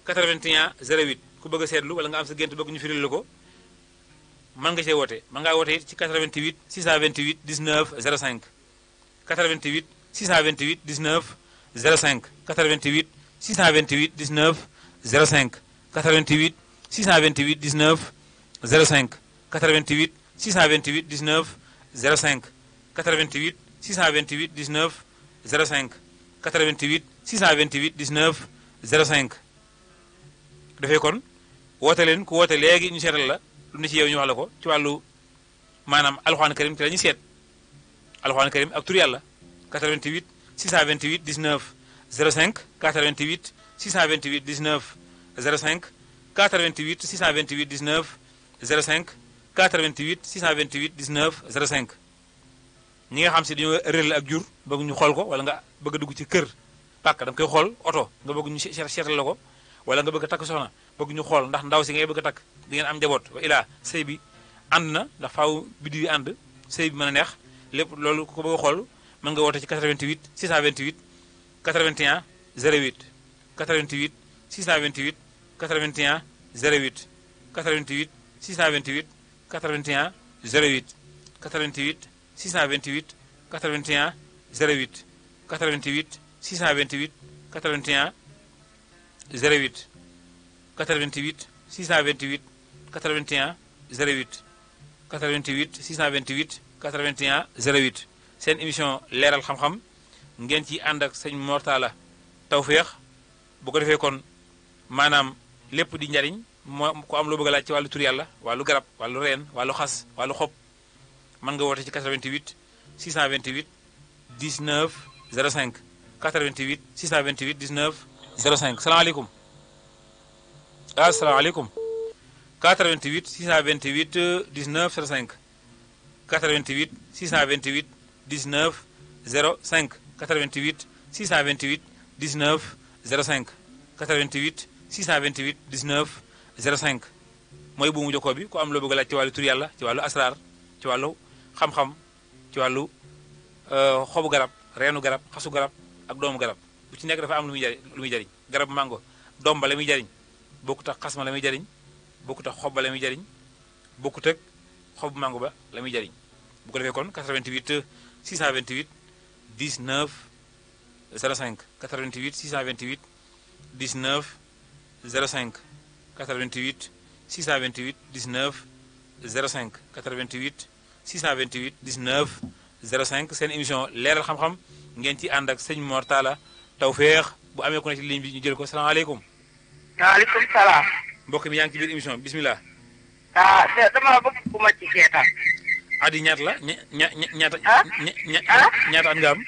81 08 ku bëgg a seetlu wala nga am sa gént bëgg ñu firil la ko mën nga see woote mën ngaa woote it ci 88 628 19 05 88 628 19 05 88 628 19 05 88 628 19 05 88 628 19 05 88 628 19 05 88 628 19 05 dafay kon woote leen ku woote léegi ñu seetal la lu ne ci yow ñu wax la ko ci wàllu maanaam alxuraan karim ci la ñuy seet alxuraan karim ak tur yàlla 88 628 19 05 88 628 19 05 88 628 19 05 88 628 19 05 ñi nga xam si dañoo réel ak jur bëgg ñu xool ko wala nga bëgg a dugg ci kër pàkk da nga koy xool oto nga bëgg ñu seetal la ko wala nga bëgg a takk soxna bëgg ñu xool ndax ndaw si ngay bëgg a takk di ngeen am njaboot wa ilaa sëy bi ànd na ndax faaw biddi yi ànd sëy bi mën a neex lépp loolu ku ko bëgg a xool mën nga woote ci 88 628 81 08 88 628 81 08 88 628 81 08 88 628 81 08 88 628 81 08 88 628 81 08 88 628 81 08 seen émission leeral xam-xam ngeen ci ànd ak sëñ Mortala Tawféex bu ko defee kon maanaam lépp di njariñ moo ko am loo bëgg a laaj ci wàllu tur yàlla wàllu garab wàllu reen wàllu xas wàllu xob mën nga woote ci 88 628 19 05 88 628 19 05 salaamaaleykum asalaamaaleykum 88 628 19 05 88 628 19 05 88 628 19 05 88 628 19 05 mooy buumu jokkoo bi ku am loo bëgg a laaj ci wàllu tur yàlla ci wàllu asraar ci wàllu xam-xam ci wàllu xobu garab reenu garab xasu garab ak doomu garab bu ci nekk dafa am lu muy jariñ garabu mango doom ba la muy jariñ bokkut ak xas ma la muy jariñ bokkut ak xob ba la muy jariñ bokkut ak xobu mango ba la muy jariñ bu ko defee kon 88 628 19 05 88 628 19 05 88 628 19 05 88 628 19 05 seen émission leeral xam-xam ngeen ci ànd ak sëñ Mor Talla Tawfekh bu amee ku ne ci ligne bi ñu jël ko salaamaaleykum. waaleykum salaam. mbokk mi yaa ngi ci biir émission bi bismillah. dama bëgg ku ma ci seetaan. at yi ñaata la ñaata. ñaata at nga am.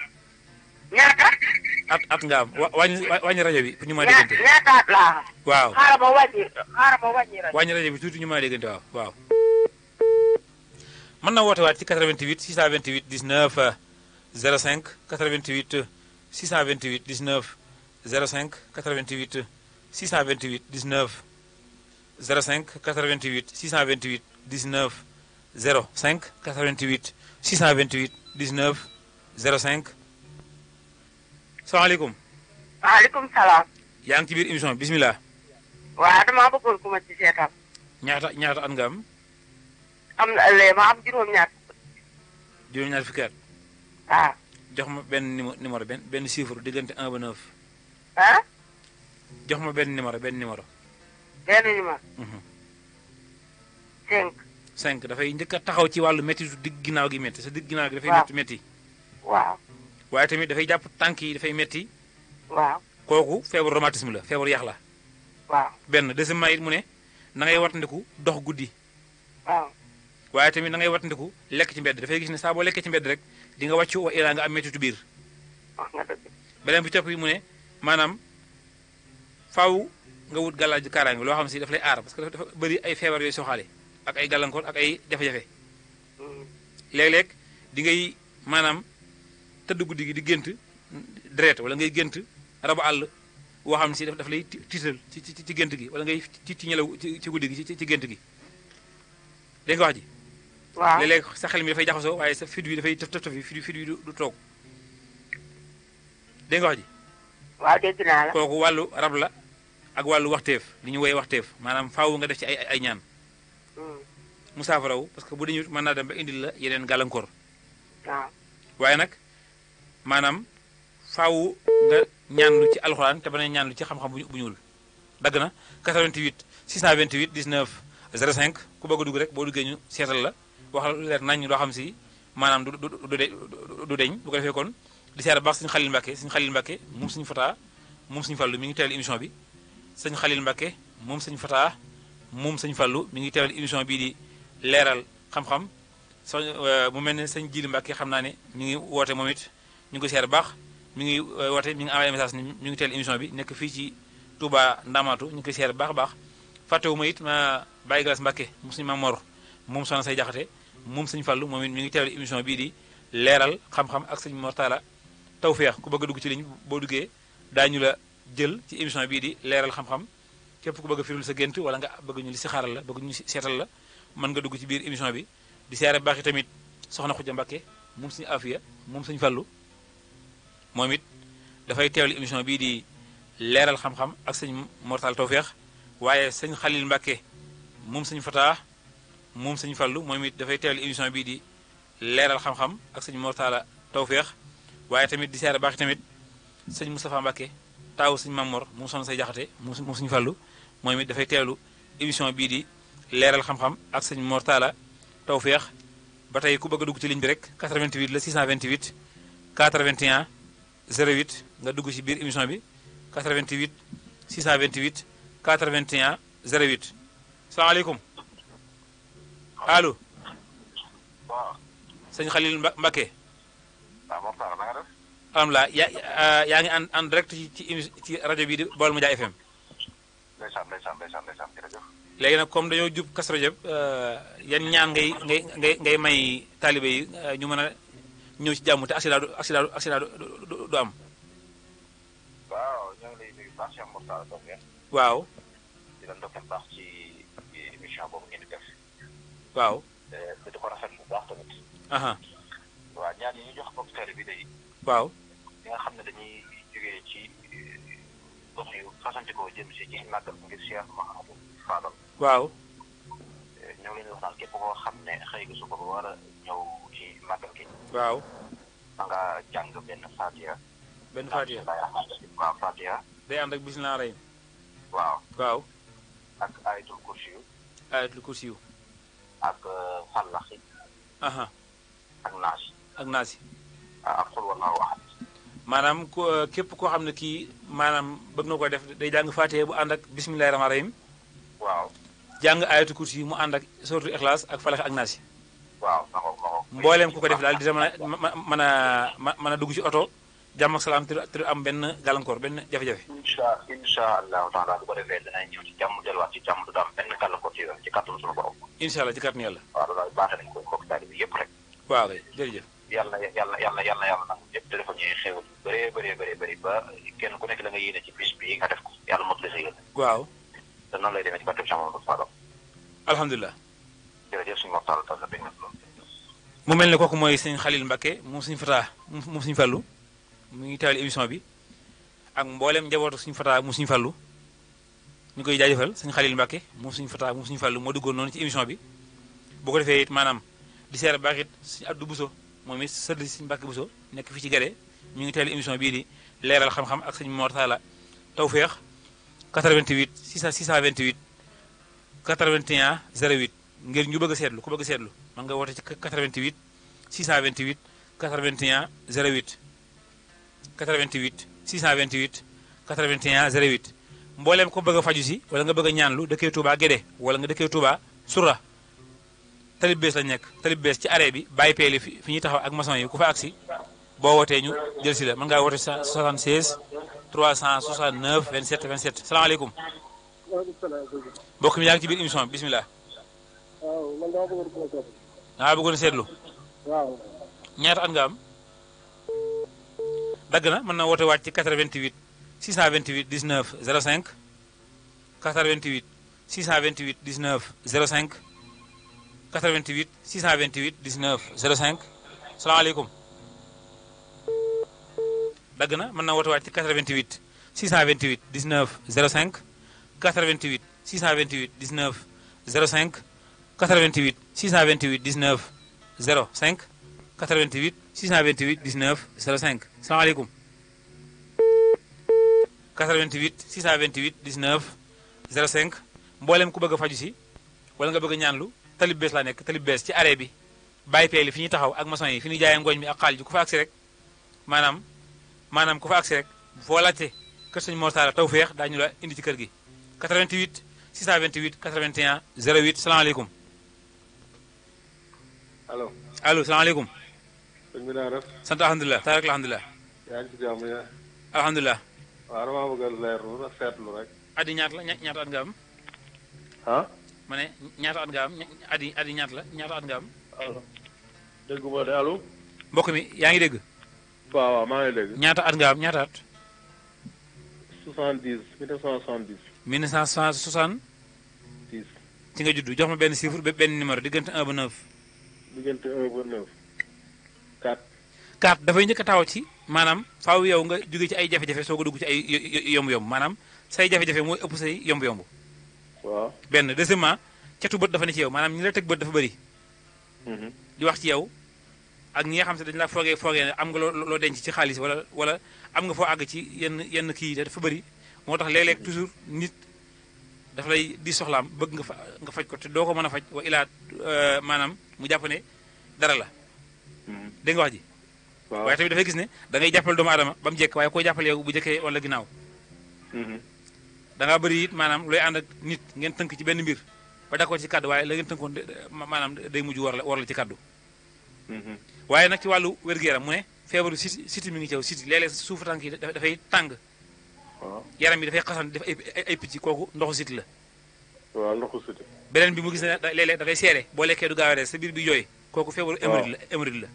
ñaata. at nga am wàññi rajo bi pour ñu mën a déggante. ñaata at laa. waaw xaaral ma wàññi rajo. wàññi rajo bi tuuti ñu mën a déggante waaw. mën na woote waat ci 88 628 19 05 88 628 19 05 88 628 19 05 88 628 19 05 88 628 19 05. salaamaaleykum. waaleykum salaam. yaa ngi ci biir émission bi bismillah. waaw damaa bëggoon ku ma ci seetaan. ñaata at nga am. am na léegi ma am juróom-ñaar. juróom-ñaar fukki at. waaw. jox ma benn numéro benn chiffre diggante 1 ba 9. jox ma benn numéro. benn numéro. 5. dafay njëkk a taxaw ci wàllu métti su digg ginnaaw gi métti sa digg ginnaaw gi. dafay métti. waaw. waaye tamit dafay jàpp tànk yi dafay métti. waaw. kooku feebaru rhumatisme la feebaru yax la. waaw. benn deuxièmement it mu ne na ngay wattandiku dox guddi. waaw. waaye tamit na ngay wattandiku lekk ci mbedd dafay gis ne saa boo lekkee ci mbedd rek di nga wàccu wa ilaa nga am méttitu biir. wax nga dëgg. beneen bi topp yi mu ne maanaam faaw nga wut gàllaaju kaaraange loo xam si daf lay aar parce que dafa bëri ay feebar yooyu soxaale ak ay gàllankoor ak ay jafe-jafe. léeg-léeg di ngay maanaam tëdd guddi gi di gént deret wala ngay gént rabu àll woo xam si daf lay tiital ci gént gi wala ngay ci ñelaw ci guddi gi ci gént gi dégg nga wax ji. waaw léeg-léeg sa xel mi dafay jaxasoo waaye sa fit bi dafay tëf tëf fit bi du toog dégg nga wax ji. waaw dégg naa la. kooku wàllu rab la ak wàllu waxteef li ñu woowee waxteef maanaam faaw nga def ci ay ñaan. mu saafarawu parce que bu dañu mën naa dem ba indil la yeneen gàllankoor. waaw. waaye nag maanaam faaw nga ñaanlu ci alxuraan te ba ne ñaanlu ci xam-xam bu ñuul dagg na 88 628 19 05 ku bëgg a dugg rek boo duggee ñu seetal la wax lu leer nañ loo xam si maanaam du deñ bu ko defee kon di seet baax suñu Xalil Mbàkke moom suñu fataa moom suñu fàllu mi ngi teewal émission bi sëñ Xalil Mbàkke moom suñu fataa moom suñu fàllu mi ngi teewal émission bii di leeral xam-xam mu mel ne sëñ Jili Mbàkke xam naa ne mi ngi woote moom it ñu ngi ko seet baax mi ngi woote mi ngi envoyé message ni mi ngi teel émission bi nekk fii ci Touba Ndamaatu ñu ngi koy seet baax a baax fàttewu ma it ma Baye Galas Mbàkke moom suñu Maam Mor moom soxna say jaxate moom sëñ Fàllu moom it mi ngi teewal émission bii di leeral xam-xam ak sëñ Mor Talla Tawfekh ku bëgg a dugg ci ligne boo duggee daañu la jël ci émission bii di leeral xam-xam képp ku bëgg a firul sa gént wala nga bëgg ñu li si xaaral la bëgg ñu seetal la mën nga dugg ci biir émission bi di seere baax tamit soxna Xuja Mbàkke moom suñu Afiya moom suñu Fàllu moom it dafay teewal émission bii di leeral xam-xam ak sëñ Mor Talla Tawfekh waaye sëñ Xalil Mbàkke moom sëñ Fataa moom sëñ Fàllu moom it dafay teewal émission bii di leeral xam-xam ak sëñ Mor Talla Tawfekh waaye tamit di seere baax tamit sëñ Moustapha Mbàkke taawu sëñ Mamor moom soxna say jaxate moom sëñ Fàllu moom it dafay teewlu émission bii di leeral xam-xam ak sëñ Mor Talla Tawfekh ba tey ku bëgg a dugg ci ligne bi rek 88 la 628 81 08 nga dugg ci biir émission bi 88 628 81 08 salaamaaleykum allo sëñ Xalil Mbàkke alhamdulilah yaa ngi en direct ci rajo bii di Baol Média FM. ndeysaan jërëjëf. léegi nag comme dañoo jub Kazu Rajab yan ñaan ngay may taalibe yi ñu mën a ñëw ci jàmm te accident du am. waaw ñoo ngi lay nuyu baax Cheikh Mor Talla Tawfekh. waaw. di la ndokkeel baax ci émission boobu ngeen di def. waaw. te di ko rafetlu bu baax tamit. waaw ñaan yi ñu jox mbokk taalibe bi day. waaw. ñi nga xam ne dañuy jógee ci gox yu fasantikoo jëm si ci màggal ngir Cheikh Mahamadou Fadal. waaw. ñoo ngi leen di wax naan képp koo xam ne xëy nga suba ba war a ñëw ci màggal gi. waaw. da nga jàng benn Fatiha. benn Fatiha waaw Fatiha. day ànd ak bismillah rahim. waaw. waaw. ak ayatul kursi yu. ayatul kursi yu. ak Fallaxi. aha ak Naasi. ak Naasi. ak xul wallaahu ahad. maanaam képp koo xam ne kii maanaam bëgg na ko def day jàng Faatiha bu ànd ak bismillahi rahmaani rahim. waaw. jàng ayatul kursi yu mu ànd ak suratul Ixlaas ak Falax ak Naasi. waaw mbooleem ku ko def daal di mën a dugg ci oto jàmm ak salaam te am benn gàllankoor benn jafe-jafe. incha allahu taala bu ko defee danañ ñëw ci jàmm delluwaat ci jàmm du am benn gàllankoor ci yoon ci kàttanu suñu borom. incha allah ci kàttanu yàlla. waaw loolu baaxee nañ ko mbokk taalibe bi yëpp rek. waaw kay jërëjëf. yàlla nangu yëpp te dafa ñuy xéewal yu bëree ba kenn ku nekk la nga yéene ci bis bi nga def ko yàlla motali sa yéene. waaw. te noonu lay demee ci kàttanu Mamadou Fadal. alhamdulilah. jërëjëf suñu waxtaan la tax na mu mel ne kooku mooy sëñ Xalil Mbakke moom suñu fataa moom suñu fallu mu ngi taal émission bi ak mboolem njabootu suñu fataa mu suñu fallu ñu koy jaajëfal sëñ Xalil Mbakke moom suñu fataa moom suñu fallu moo duggoon noonu ci émission bi boo ko defee it maanaam di seer baax it suñu Abdou Bousso moom it sëdd suñu Mbakke Bousso nekk fii ci Gade ñu ngi taal émission bii di leeral xam-xam ak sëñ Mor Talla Tawfeex 88 628 81 08 ngir ñu bëgg a seetlu ku bëgg a seetlu man nga woote ci 88 628 81 08 88 628 81 08 mbooleem ko bëgg a faju si wala nga bëgg a ñaanlu dëkkee Touba Guédé wala nga dëkkee Touba Soura talib bees lañ nekk talib bees ci arrêt bi bàyyi peeli fi ñuy taxaw ak maçon yi ku fa agsi boo wootee ñu jël si la mën ngaa woote 76 369 27 27 salaamaaleykum mbokk mi yaa ngi ci biir émission bi bisimilah. waaw man dama bëggoon ko daa bëggoon seetlu. waaw. ñaata at nga am. dagg na mën na woote waat ci 88 628 19 05 88 628 19 05 88 628 19 05 salaamaaleykum. dagg na mën na woote waat ci 88 628 19 05 88 628 19 05 88 628 19 05 88 628 19 05 salaamaaleykum 88 628 19 05 mboolem ku bëgg a faju si wala nga bëgg a ñaanlu talib bees laa nekk talib bees ci arrêt bi bàyyi peeli fi ñuy taxaw ak maçon yi fi ñuy jaayee ngooñ mi ak xaal ji ku fa agsi rek maanaam ku fa agsi rek foo laajte kër sëñ Mor Talla Tawfeex daañu la indi ci kër gi 88 628 81 08 salaamaaleykum. allo salaamaaleykum. sëñ bi naa def. sant alhamdulilah taarek alhamdulilah. yaa ngi ci jàmm ya. alhamdulilah. waaw damaa bëgg a leerlu rek seetlu rek. addi ñaata la ñaata at nga am. ah. ma ne ñaata at nga am addi ñaata la ñaata at nga am. allo. dégg nga de allo. mbokk mi yaa ngi dégg. waaw maa ngi dégg. ñaata at nga am ñaata at. 70 1970. 1970. 10. ci nga juddu jox ma benn chiffre benn numéro diggante 1 ba 9. diggante 1 ba 9. 4. 4 dafay njëkk a taw ci maanaam faaw yow nga jóge ci ay jafe-jafe soo ko dugg ci ay yomb-yomb maanaam say jafe-jafe mooy ëpp say yomb-yomb. waaw. benn deuxièmement catu bët dafa ne ci yow maanaam ñi la teg bët dafa bëri. di wax ci yow ak ñi nga xam te dañu la foogee ne am nga loo denc ci xaalis wala am nga foo àgg ci yenn kii dafa bëri moo tax léeg-léeg toujours nit dafa lay di soxlaam bëgg nga faj ko te doo ko mën a faj wa ilaa maanaam mu jàpp ne dara la. dégg nga wax ji. waaw waaye tamit dafay gis ne da ngay jàppale doomu aadama ba mu jekk waaye koo jàppale yow bu jëkkee wala ginnaaw. da ngaa bëri it maanaam looy ànd ak nit ngeen tënk ci benn mbir ba d'accord ci kàddu waaye la ngeen tënkoon maanaam day mujj war la ci kàddu. waaye nag ci wàllu wér-gu-yaram mu ne feebaru siti mi ngi ci yow siti léeg-léeg suufu tànk yi dafay tàng. yaram bi dafay xasan def ay picc kooku ndoxu siti la. waaw ndoxu siti. beneen bi mu gis ne léeg-léeg dafay seere boo lekkee du gaaw a rees sa biir bi jooy kooku feebaru hémorroïde la.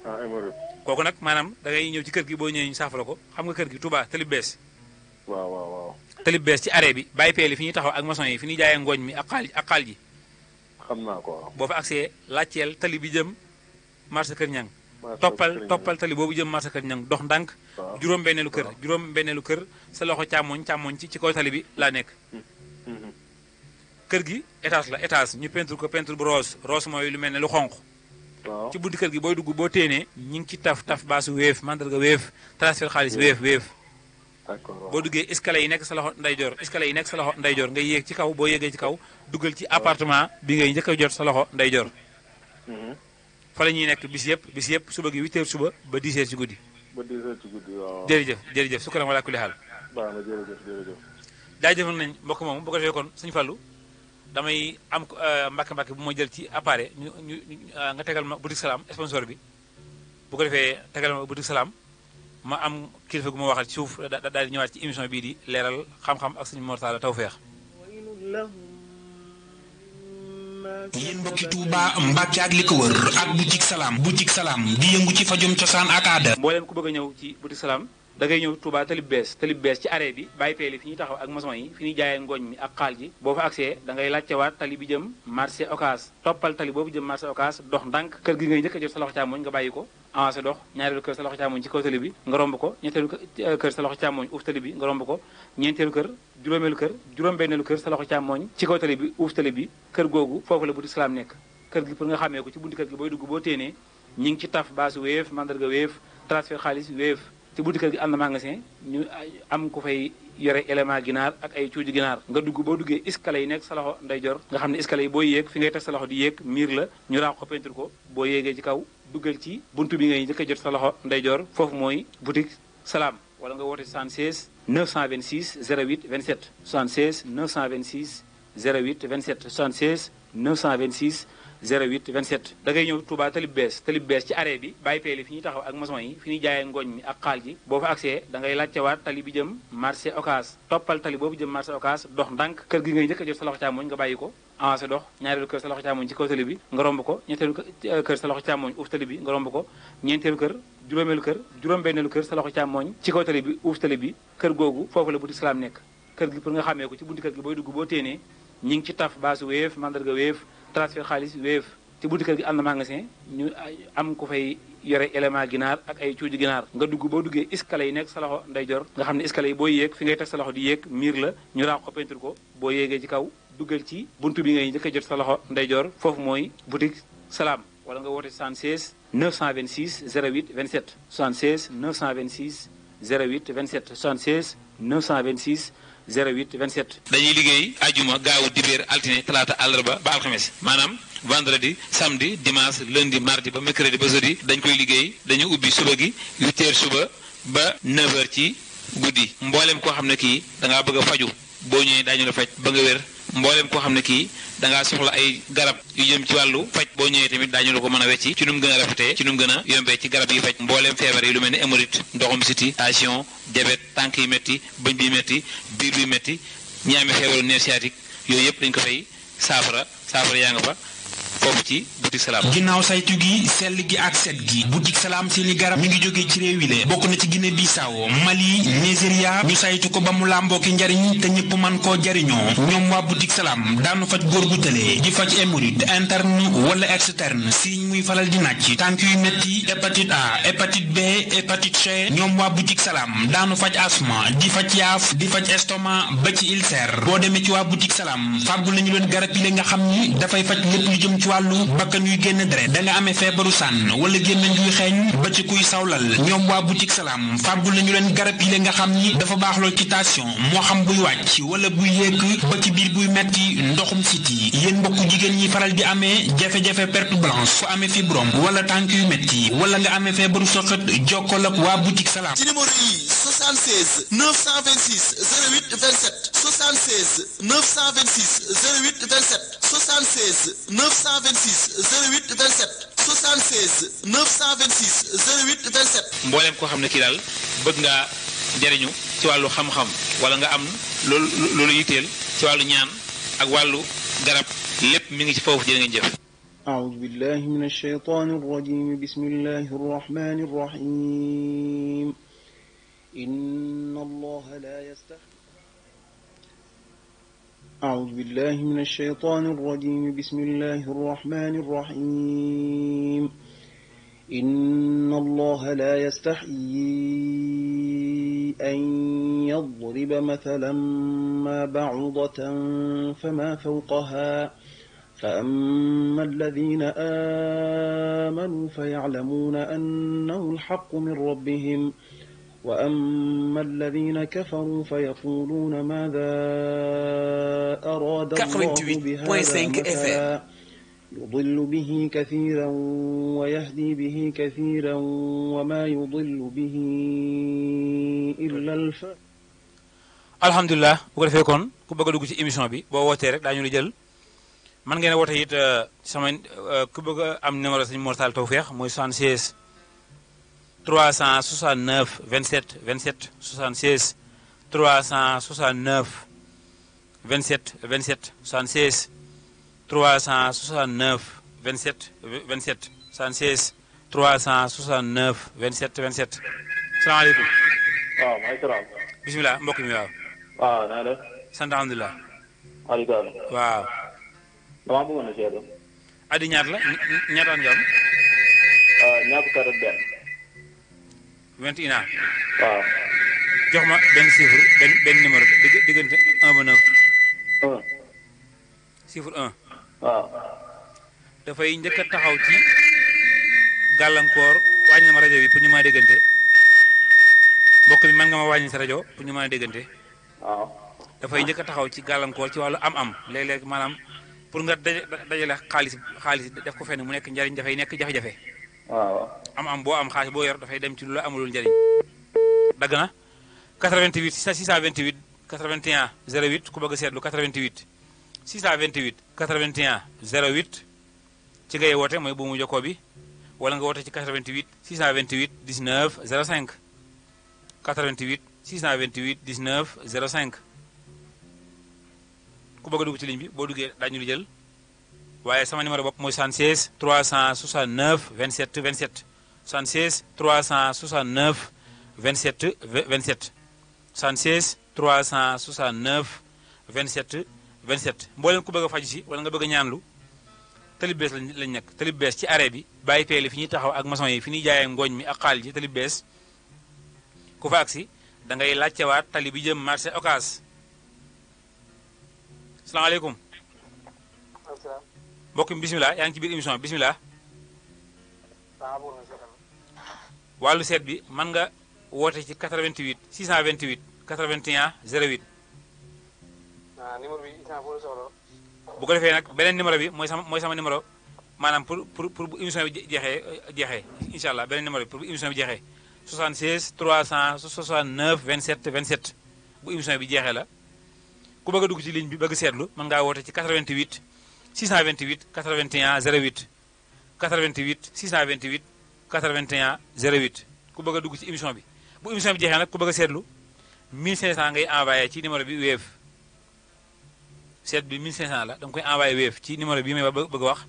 ah hémorroïde. kooku nag maanaam da ngay ñëw ci kër gi boo ñëwee ñu saafara ko xam nga kër gi Touba talib bees. waaw. talib bees ci arrêt bi bàyyi peeli fi ñuy taxaw ak maçon yi fi ñuy jaayee ngooñ mi ak xaal ji. xam naa ko waaw. boo fa agsee laajteel tali bi jëm marché Kër Ñang toppal tali boobu jëm marché Kër Ñang dox ndànk. waaw juróom-benneelu kër sa loxo càmmoñ ci kaw tali bi laa nekk. kër gi étage la étage ñu peinture ko peinture bu rose mooy lu mel ne lu xonq. waaw ci bunti kër gi booy dugg boo téenee ñu ngi ci taf baasu wéef mandarga wéef transfert xaalis wéef d'accord boo duggee escalier yi nekk sa loxo ndeyjoor escalier yi nekk sa loxo ndeyjoor nga yéeg ci kaw boo yéegee ci kaw duggal ci appartement bi ngay njëkk a jot sa loxo ndeyjoor fa la ñuy nekk bis yëpp suba gi 8h suba ba 10h ci guddi. ba 10h ci guddi waaw. jërëjëf su ko wala kulli xaal. baax na jërëjëf. jaajëfal nañ mbokk moomu bu ko defee kon Sëñ Fallu damay am mbàkk bu ma jël ci appareil nga tegal ma boutique Salam sponsor bi bu ko defee tegal ma boutique Salam ma am kilifa gu ma waxal ci suuf daal di ñëwaat ci émission bii di leeral xam-xam ak Sëñ Mor Talla Tawfeex. yéen mbokki Touba Mbàkke ak li ko wër ak boutique Salam di yëngu ci fajum cosaan ak aada. mbooleem ku bëgg a ñëw ci boutique Salam da ngay ñëw Touba talib bees ci arrêt bi bàyyi peeli fi ñuy taxaw ak maçon yi fi ñuy jaayee ngooñ mi ak xaal ji boo fa accès da ngay laajtewaat tali bi jëm marché Ocass toppal tali boobu jëm marché Ocass dox ndànk kër gi ngay njëkk a jot sa loxo càmmoñ nga bàyyi ko avancé dox ñaareelu kër sa loxo càmmoñ ci kaw tali bi nga romb ko ñetteelu kër sa loxo càmmoñ uuf tali bi nga romb ko ñeenteelu kër juróomeelu kër juróom-benneelu kër sa loxo càmmoñ ci kaw tali bi uuf tali bi kër googu foofu la boutique Salam nekk kër gi pour nga xàmmee ko ci buntu kër gi booy dugg boo téenee ñi ngi ci taf baasu Wave mandarga Wave transfert xaalis Wave ci buntu kër gi am na magasin ñu am ku fay yore élément ginaar ak ay cuuju ginaar nga dugg boo duggee escalier yi nekk sa loxo ndeyjoor nga xam ne escalier yi boo yéeg fi ngay teg sa loxo di yéeg miir la ñu raax ko peinture ko boo yéegee ci kaw duggal ci buntu bi ngay njëkk a jot sa loxo ndeyjoor foofu mooy boutique Salam wala nga woote 76 926 08 27 76 926 08 27 76 926 08 27 da ngay ñëw Touba talib bees ci arrêt bi bàyyi peeli fi ñuy taxaw ak maçon yi fi ñuy jaayee ngooñ mi ak xaal ji boo fa accès da ngay laajtewaat tali bi jëm marché Ocass toppal tali boobu jëm marché Ocass dox ndànk kër gi ngay njëkk a jot sa loxo càmmoñ nga bàyyi ko avancé dox ñaareelu kër sa loxo càmmoñ ci kaw tali bi nga romb ko ñetteelu kër sa loxo càmmoñ uuf tali bi nga romb ko ñeenteelu kër juróomeelu kër juróom-benneelu kër sa loxo càmmoñ ci kaw tali bi uuf tali bi kër googu foofu la boutique Salam nekk kër gi pour nga xàmmee ko ci buntu kër gi booy dugg boo téenee ñi ngi ci taf baasu Wave mandarga Wave transfert xaalis Wave ci buntu kër gi am na magasin ñu am ku fay yore élément ginaar ak ay cuuju ginaar nga dugg boo duggee escalier yi nekk sa loxo ndeyjoor nga xam ne escalier yi boo yéeg fi ngay teg sa loxo di yéeg miir la ñu raax ko peinture ko boo yéegee ci kaw duggal ci buntu bi ngay njëkk a jot sa loxo ndeyjoor foofu mooy boutique Salam wala nga woote 76 926 08 27 76 926 08 27 76 926 08 27. dañuy liggéey ajuma gaawu dibéer altine talaata àllarba ba alxames maanaam vendredi samedi dimanche lundi mardi ba mercredi ba jeudi dañ koy liggéey dañu ubbi suba gi 8h suba ba 9h ci guddi mboolem koo xam ne kii da ngaa bëgg a faju boo ñëwee daañu la faj ba nga wér mboolem koo xam ne kii da ngaa soxla ay garab yu jëm ci wàllu faj boo ñëwee tamit daañu la ko mën a wecci ci nu mu gën a rafetee ci nu mu gën a yombee ci garab yi faj mboolem feebar yi lu mel ni hémorroïde ndoxum siti tension diabète tànk yi métti bëñ bi métti biir bi métti ñi amee feebaru nerf sciatique yooyu yëpp dañ ko fay saafara yaa nga fa foofu ci boutique Salam. ginnaaw saytu gi sell gi ak set gi boutique Salam seeni garab mi ngi jógee ci réew yi le bokk na ci Guinée Bissau Mali Nigeria ñu saytu ko ba mu làmboo ki njariñ te ñëpp man koo jariñoo ñoom waa boutique Salam daanu faj góor gu tëlee di faj hémorroïde interne wala externe signe muy falal di nàcc tànk yu metti hépatite A hépatite B hépatite C ñoom waa boutique Salam daanu faj asma di faj yaaf di faj estomac ba ci ulcère boo demee ci waa boutique Salam fàggul nañu leen garab yi la nga xam ni dafay faj lépp lu jëm ci wàllu bakkan yuy génn deret da nga amee feebaru sànn wala gémmiñ yuy xeeñ ba ci kuy sawlal ñoom waa boutique Salam fàggul nañu leen garab yi la nga xam ni dafa baax lool ci tension moo xam buy wàcc wala buy yéeg ba ci biir buy metti ndoxum siti yéen mbokku jigéen ñi faral di amee jafe-jafe perte blanche fu amee fibrome wala tànk yu metti wala nga amee feebaru soxat jokkoo ak waa boutique Salam ci numéro yi 76 926 08 27 76 926 08 27 76 926 08 27 76 926 08 27. mboolem koo xam ne kii daal bëgg ngaa jariñu ci wàllu xam-xam wala nga am loolu yitteel ci wàllu ñaan ak wàllu garab lépp mi ngi ci foofu jërë ngeen jëf. أعوذ بالله من الشيطان الرجيم بسم الله الرحمن الرحيم إن الله لا يستحي أعوذ بالله من الشيطان الرجيم بسم الله الرحمن الرحيم إن الله لا يستحيي أن يضرب مثلا ما بعوضة فما فوقها فأما الذين آمنوا فيعلمون أنه الحق من ربهم وأما الذين كفروا فيقولون ماذا أراد الله بهذا مثلا يضل به كثيرا ويهدي به كثيرا وما يضل به إلا الفاسقين. alhamdulilah bu ko defee kon ku bëgg a dugg ci émission bi boo wootee rek daañu la jël man ngeen a woote it sama ku bëgg a am numéro Sëñ Mor Tall Tawfekh mooy 76 369 27 27 76 369 27 27 76 369 27 27 76 369 27 27 salaamaaleykum. waaw maaleykum salaam. bisimilah mbokk mi waaw. waaw naa def. sant alhamdulilah. waaleykum. waaw. damaa bëggoon a seetlu. addi ñaata la ñaataan nga am. ñaar fukki at ak benn. 21 ans. waaw. jox ma benn chiffre benn numéro diggante 1 ba 9. 1. chiffre 1. waaw. dafay njëkk a taxaw ci gàllankoor wàññi na ma rajo bi pour ñu mën a déggante mbokk mi mën nga ma wàññi sa rajo pour ñu mën a déggante. waaw. dafay njëkk a taxaw ci gàllankoor ci wàllu am-am léeg-léeg maanaam pour nga dajale xaalis def ko fenn mu nekk njariñ dafay nekk jafe-jafe. waaw. am-am boo am xaalis boo yor dafay dem ci lu la amulul njariñ. dagg na 88 628 81 08 ku bëgg a seetlu 88 628 81 08 ci ngay woote mooy buumu jokkoo bi wala nga woote ci 88 628 19 05 88 628 19 05 ku bëgg a dugg ci ligne bi boo duggee daañu lu jël waaye sama numéro bopp mooy 76 369 27 27 76 369 27 27 76 369 27 27 mbooleen ku bëgg a faju si wala nga bëgg a ñaanlu talib bees lañ nekk talib bees ci arrêt bi bàyyi peeli fi ñuy taxaw ak maçon yi fi ñuy jaayee ngooñ mi ak xaal ji talib bees ku fa agsi da ngay laajtewaat tali bi jëm marché Ocass. salaamaaleykum. mbokk mi bisimilah yaa ngi ci biir émission bi bisimilah. wàllu seet bi mën nga woote ci 88 628 81 08. numéro bi bu ko defee nag beneen numéro bi mooy sama numéro maanaam pour bu émission bi jeexee incha allah beneen numéro bi pour bu émission bi jeexee 76 369 27 27 bu émission bi jeexee la ku bëgg a dugg ci ligne bi bëgg seetlu mën ngaa woote ci 88 628 81 08 88 628 81 08 ku bëgg a dugg ci émission bi bu émission bi jeexee nag ku bëgg a seetlu 1500 ngay envoyé ci numéro bi Wave seet bi 1500 la da nga koy envoyé Wave ci numéro bi may bëgg a wax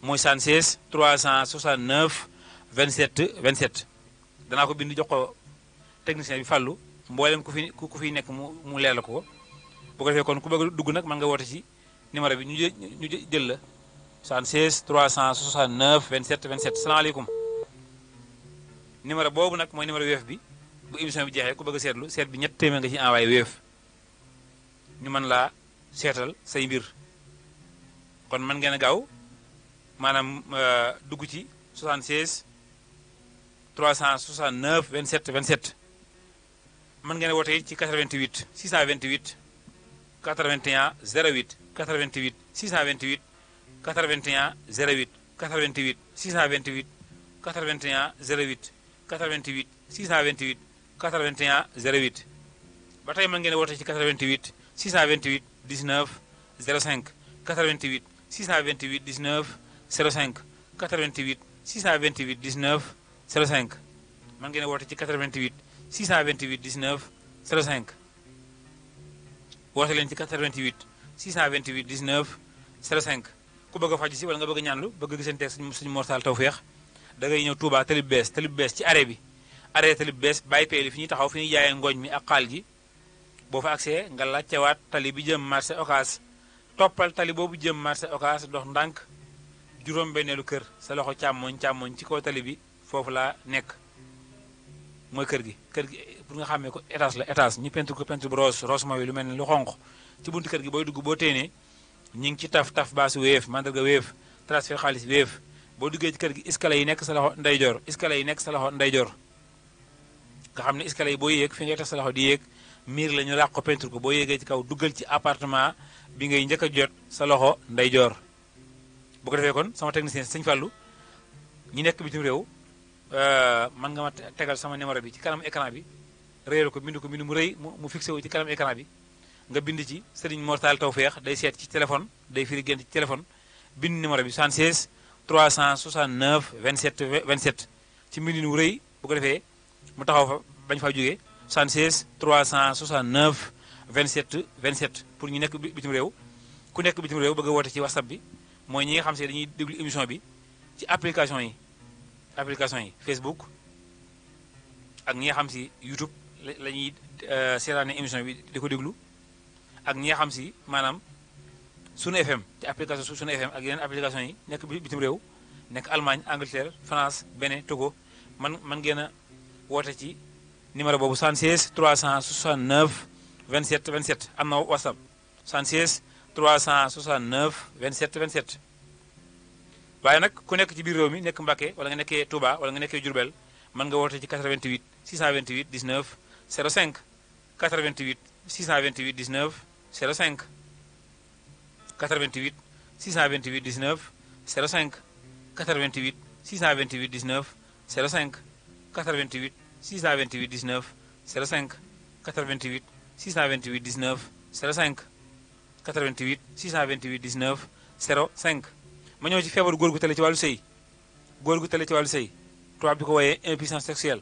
mooy 76 369 27 27 danaa ko bind jox ko technicien bi Fallou mboolem ku fi nekk mu leer la ko bu ko defee kon ku bëgg a dugg nag mën nga woote ci numéro bi ñu jël la 76 369 27 27 salaamaaleykum numéro boobu nag mooy numéro Wave bi bu émission bi jeexee ku bëgg a seetlu seet bi ñett téeméer nga ci envoyé Wave ñu mën laa seetal say mbir kon mën ngeen a gaaw maanaam dugg ci 76 369 27 27 mën ngeen a woote ci 88 628 81 08 88 628 81 08 88 628 81 08 88 628 81 08 ba tey mën ngeen a woote ci 88 628 19 05 88 628 19 05 88 628 19 05 mën ngeen a woote ci 88 628 19 05 woote leen ci 88 628 19 05 ku bëgg a faju si wala nga bëgg a ñaanlu bëgg a gisante ak suñu Mor Tall Tawfekh da ngay ñëw Touba talib bees ci arrêt bi arrêt talib bees bàyyi peeli fi ñuy taxaw fi ñuy jaayee ngooñ mi ak xaal ji boo fa agsee nga laajtewaat tali bi jëm marché Ocass toppal tali boobu jëm marché Ocass dox ndànk juróom-benneelu kër sa loxo càmmoñ ci kaw tali bi foofu laa nekk mooy kër gi pour nga xàmmee ko étage ñu peinture ko peinture bu rose mooy lu mel ni lu xonq ci buntu kër gi booy dugg boo téenee ñi ngi ci taf baasu Wave mandarga Wave transfert xaalis Wave boo duggee ci kër gi escalier yi nekk sa loxo ndeyjoor nga xam ne escalier yi boo yéeg fi ngay teg sa loxo di yéeg miir la ñu ràq ko peinture ko boo yéegee ci kaw duggal ci appartement bi ngay njëkk a jot sa loxo ndeyjoor. bu ko defee kon sama technicien sëñ Fallou ñi nekk bitim réew man nga ma tegal sama numéro bi ci kanam écran bi réeral ko bind mu rëy mu fixé wu ci kanam écran bi nga bind ci Serigne Mortal Tawfekh day seet ci téléphone day firi génn ci téléphone bind numéro bi 76 369 27 27 ci mbindin wu rëy bu ko defee mu taxaw fa bañ faa jógee 76 369 27 27 pour ñu nekk bitim réew ku nekk bitim réew bëgg a woote ci whatsapp bi mooy ñi nga xam si dañuy déglu émission bi ci application yi Facebook ak ñi nga xam si YouTube la ñuy seetaane émission bi di ko déglu ak ñi nga xam si maanaam Sunu FM ci application Sunu FM ak yeneen application yi nekk bitim réew nekk Allemagne Angleterre France Bénin Togo man ngeen a woote ci numéro boobu 76 369 27 27 am na WhatsApp 76 369 27 27 waaye nag ku nekk ci biir réew mi nekk Mbacké wala nga nekkee Touba wala nga nekkee Diourbel mën nga woote ci 88 628 19 05 88 628 19 05 88 628 19 05 88 628 19 05 88 628 19 05 88 628 19 05 88 628 19 05 ma ñëw ci feebaru góor gu tële ci wàllu sëy góor gu tële ci wàllu sëy tubaab bi ko wooyee impuissance sexuelle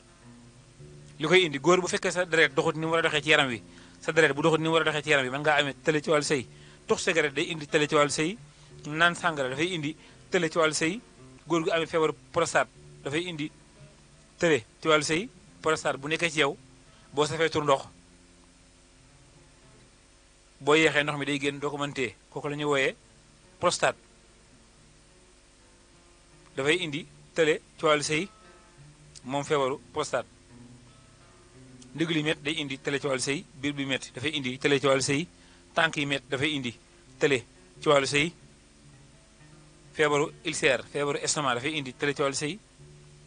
li koy indi góor bu fekkee sa deret doxut ni mu war a doxee ci yaram wi sa deret bu doxut ni mu war a doxee ci yaram wi mën ngaa amee tële ci wàllu sëy tux cigarette day indi tële ci wàllu sëy naan sàngara dafay indi tële ci wàllu sëy góor gu amee feebaru prostate dafay indi tële ci wàllu sëy prostate bu nekkee ci yow boo safee tur ndox boo yeexee ndox mi day génn doo ko mën téye kooku la ñuy wooyee prostate dafay indi tële ci wàllu sëy moom feebaru prostate ndigg li métti day indi tële ci wàllu sëy biir bi métti dafay indi tële ci wàllu sëy tànk yi métti dafay indi tële ci wàllu sëy feebaru ulcère feebaru estomac dafay indi tële ci wàllu sëy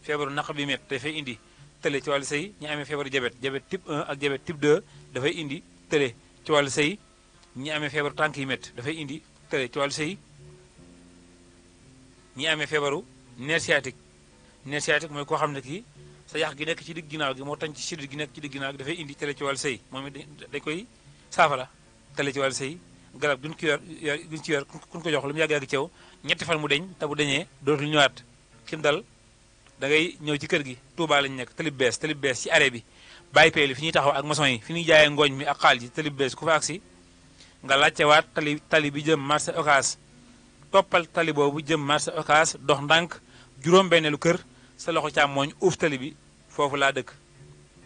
feebaru naq bi métti dafay indi tële ci wàllu sëy ñi amee feebaru diabète type 1 ak diabète type 2 dafay indi tële ci wàllu sëy ñi amee feebaru tànk yi métti dafay indi tële ci wàllu sëy ñi amee feebaru nerf sciatique mooy koo xam ne kii sa yax gi nekk ci digg ginnaaw gi moo tañ ci sidit gi nekk ci digg ginnaaw gi dafay indi tële ci wàllu sëy moom it dañ koy saafara tële ci wàllu sëy garab duñ ci yor kuñ ko jox lu mu yàgg-yàgg ceew ñetti fan mu deñ te bu deñee dootul ñëwaat kim dal da ngay ñëw ci kër gi Touba lañu nekk talib bees ci arrêt bi bàyyi peeli fi ñuy taxaw ak maçon yi fi ñuy jaayee ngooñ mi ak xaal ji talib bees ku fa agsi nga laajtewaat tali bi jëm marché Ocass toppal tali boobu jëm marché Ocass dox ndànk juróom-benneelu kër sa loxo càmmooñ uuf tali bi foofu laa dëkk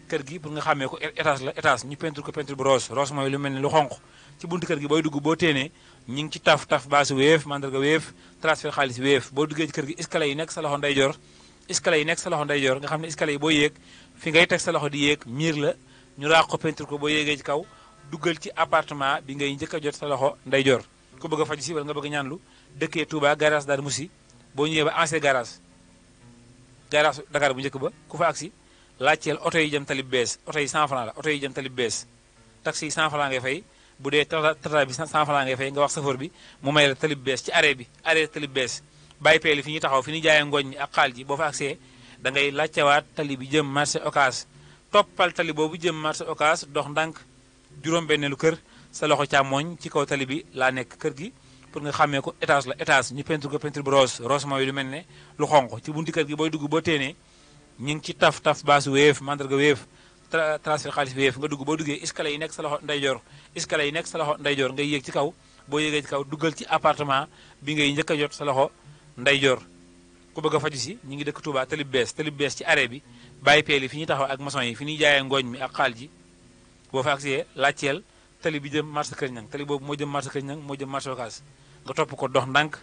kër gi pour nga xàmmee ko étage la étage ñu peinture ko peinture bu rose mooy lu mel ni lu xonq ci buntu kër gi booy dugg boo téenee ñi ngi ci taf baasu wéef mandarga wéef transfert xaalis wéef boo duggee ci kër gi escalier yi nekk sa loxo ndeyjoor nga xam ne escalier yi boo yéeg fi ngay teg sa loxo di yéeg miir la ñu raax ko peinture ko boo yéegee ci kaw duggal ci appartement bi ngay njëkk a jot sa loxo ndeyjoor ku bëgg a faju si wala nga bëgg a ñaanlu dëkkee Touba garage Darou Moussi boo ñëwee ba ancien garage Dakar bu njëkk ba ku fa agsi laajteel oto yi jëm talib bees oto yi 100 francs la oto yi jëm talib bees taxi yi 100 francs ngay fay bu dee tata bi 100 francs ngay fay nga wax chauffeur bi mu may la talib bees ci arrêt talib bees bàyyi peeli fi ñuy taxaw fi ñuy jaayee ngooñ mi ak xaal ji boo fa agsee da ngay laajtewaat tali bi jëm marché Ocass toppal tali boobu jëm marché Ocass dox ndànk juróom-benneelu kër sa loxo càmmooñ ci kaw tali bi laa nekk kër gi pour nga xàmmee ko étage la étage ñu peinture ko peinture bu rose mooy lu mel ne lu xonq ci bunti kër gi booy dugg boo téenee ñu ngi ci taf baasu wéef mandarga wéef transfert xaalis wéef nga dugg boo duggee escalier yi nekk sa loxo ndeyjoor ngay yéeg ci kaw boo yéegee ci kaw duggal ci appartement bi ngay njëkk a jot sa loxo ndeyjoor ku bëgg a faju si ñu ngi dëkk Touba talib bees ci arrêt bi bàyyi peeli fi ñuy taxaw ak maçon yi fi ñuy jaayee ngooñ mi ak xaal ji boo fa agsee laajteel tali bi jëm marché Kër Ñang tali boobu moo jëm marché Kër Ñang moo jëm marché Ocass nga topp ko dox ndànk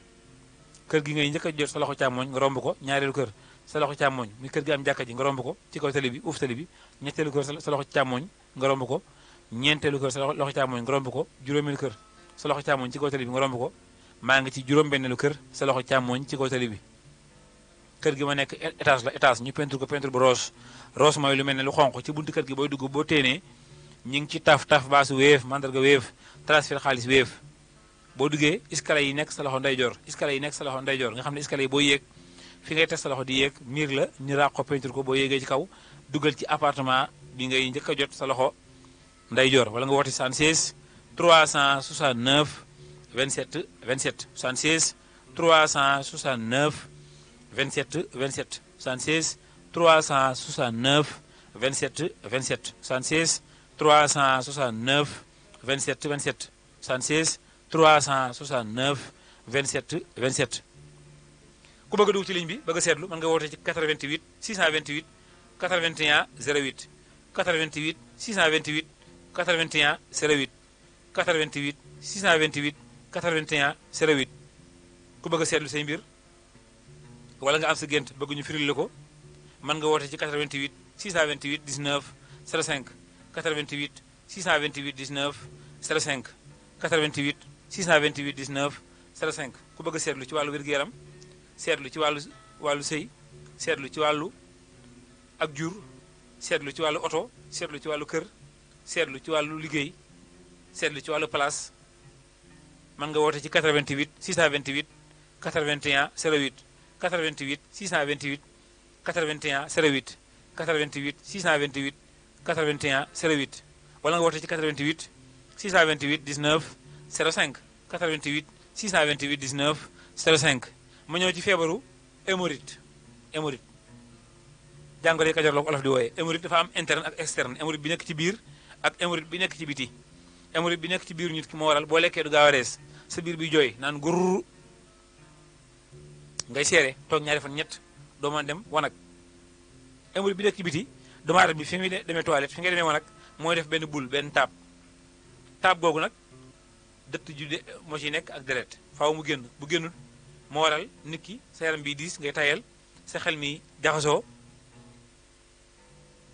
kër gi ngay njëkk a jot sa loxo càmmooñ nga romb ko ñaareelu kër sa loxo càmmooñ muy kër gi am jàkka ji nga romb ko ci kaw tali bi uuf tali bi ñetteelu kër sa loxo càmmooñ nga romb ko ñeenteelu kër sa loxo càmmooñ nga romb ko juróomeelu kër sa loxo càmmooñ ci kaw tali bi nga romb ko maa ngi ci juróom-benneelu kër sa loxo càmmooñ ci kaw tali bi kër gi ma nekk étage la étage ñu peinture ko peinture bu rose rose mooy lu mel ne lu xonq ci buntu kër gi booy dugg boo téenee ñi ngi ci taf baasu Wave mandarga Wave transfert xaalis Wave boo duggee escalier yi nekk sa loxo ndeyjoor escalier yi nekk sa loxo ndeyjoor nga xam ne escalier yi boo yéeg fi ngay teg sa loxo di yéeg miir la ñu ràq ko peinture ko boo yéegee ci kaw dugal ci appartement bi ngay njëkk a jot sa loxo ndeyjoor wala nga woote 76 369 27 27 76 369 27 27 76 369 27 27 76 369 27 27 76 369 27 27 ku bëgg a dugg ci ligne bi bëgg a seetlu mën nga woote ci 88 628 81 08 88 628 81 08 88 628 81 08 ku bëgg a seetlu say mbir wala nga am sa gént bëgg ñu firil la ko mën nga woote ci 88 628 19 05 88 628 19 05 88 628 19 05 ku bëgg a seetlu ci wàllu wér-gu-yaram seetlu ci wàllu sëy seetlu ci wàllu ak jur seetlu ci wàllu oto seetlu ci wàllu kër seetlu ci wàllu liggéey seetlu ci wàllu place mën nga woote ci 88 628 81 08 88 628 81 08 88 628 81 08 wala nga woote ci 88 628 19 05 88 628 19 05 ma ñëw ci feebaru hémorroïde hémorroïde jàngoro yi Kajoor la ko olof di wooye hémorroïde dafa am interne ak externe hémorroïde bi nekk ci biir ak hémorroïde bi nekk ci biti hémorroïde bi nekk ci biir nit ki moo waral boo lekkee du gaaw a rees sa biir bi jooy naan gurr ngay seere toog ñaari fan ñett doo mën dem wanag hémorroïde bi nekk ci biti doomu aadama bi fi muy demee toilette fi ngay demee wanag mooy def benn boule benn taab googu nag dëtt ju moo ciy nekk ak deret faaw mu génn bu génnul moo waral nit ki sa yaram bi diis ngay tayal sa xel mi jaxasoo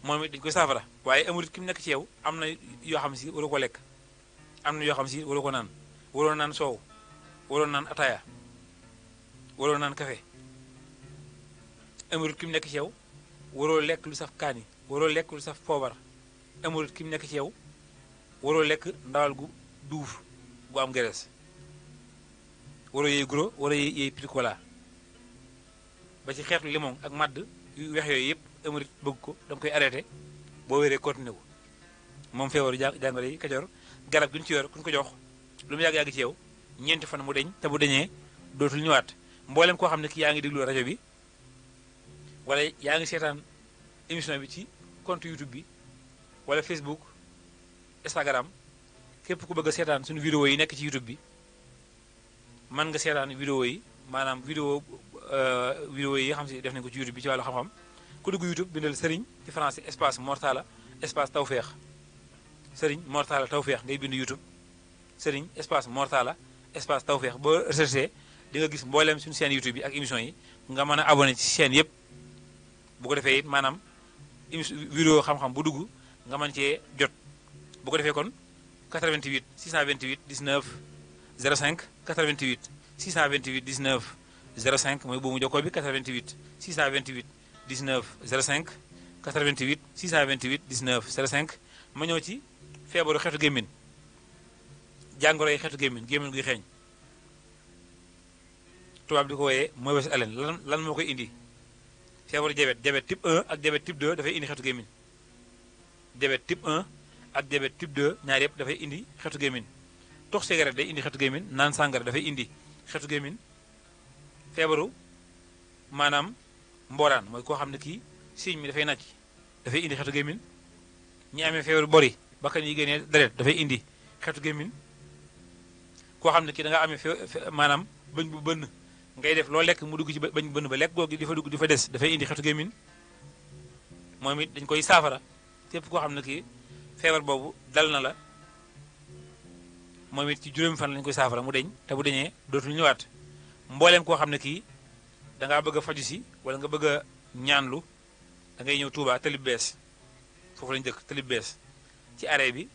moom it dañu koy saafara waaye hémorroïde ki mu nekk ci yow am na yoo xam si waroo ko lekk am na yoo xam si waroo ko naan waroo naan soow waroo naan ataaya waroo naan café hémorroïde ki mu nekk ci yow waroo lekk lu saf kaani waroo lekk lu saf poobar hémorroïde ki mu nekk ci yow waroo lekk ndawal gu duuf gu am gerees waroo yëy guro waroo yëy petit cola ba ci xeetu limon ak madd yu weex yooyu yëpp hémorroïde bëgg ko da nga koy arrêté boo wéree continué ko moom feebaru jàngoro yi Kajoor garab gi ñu ci yor ku ñu ko jox lu mu yàgg-yàgg ci yow ñeenti fan mu deñ te bu deñee dootul ñëwaat mboolem koo xam ne ki yaa ngi déglu rajo bi wala yaa ngi seetaan émission bi ci compte YouTube bi wala Facebook Instagram képp ku bëgg a seetaan suñu vidéo yi nekk ci YouTube bi mën nga seetaan vidéo yi maanaam vidéo yi xam si def nañu ko ci YouTube bi ci wàllu xam-xam ku dugg YouTube bindal Serigne ci français espace Mortala espace Tawfekh Serigne Mortala Tawfekh ngay bind YouTube Serigne espace Mortala espace Tawfekh boo recherché di nga gis mbooleem suñu chaîne YouTube yi ak émission yi nga mën a abonné ci chaîne yëpp bu ko defee it maanaam vidéo xam-xam bu dugg nga mën cee jot bu ko defee kon 88 628 19 05 88 628 19 05 mooy buumu jokkoo bi 88 628 19 05 88 628 19 05 ma ñëw ci feebaru xeetu gémmin jàngoro yi xeetu gémmin guy xeeñ tubaab di ko wooyee mauvaise haleine lan moo koy indi feebaru diabète type 1 ak diabète type 2 dafay indi xeetu gémmin diabète type 1 ak diabète type 2 ñaar yëpp dafay indi xeetu gémmin tox cigarette day indi xeetu gémmin naan sàngara dafay indi xeetu gémmin feebaru maanaam mbooraan mooy koo xam ne kii siiñ mi dafay nàcc dafay indi xeetu gémmin ñi amee feebaru bori bakkan yi génnee deret dafay indi xeetu gémmin koo xam ne kii da nga amee maanaam bëñ bu bënn ngay def loo lekk mu dugg ci bañ bënn ba lekk googu di fa dugg di fa des dafay indi xeetu gémmin moom it dañ koy saafara képp koo xam ne kii feebar boobu dal na la moom it ci juróomi fan lañ koy saafara mu deñ te bu deñee dootul ñëwaat mbooleem koo xam ne kii dangaa bëgg a faju si wala nga bëgg a ñaanlu da ngay ñëw Touba Talib Bees foofu lañu dëkk Talib Bees ci arrêt bi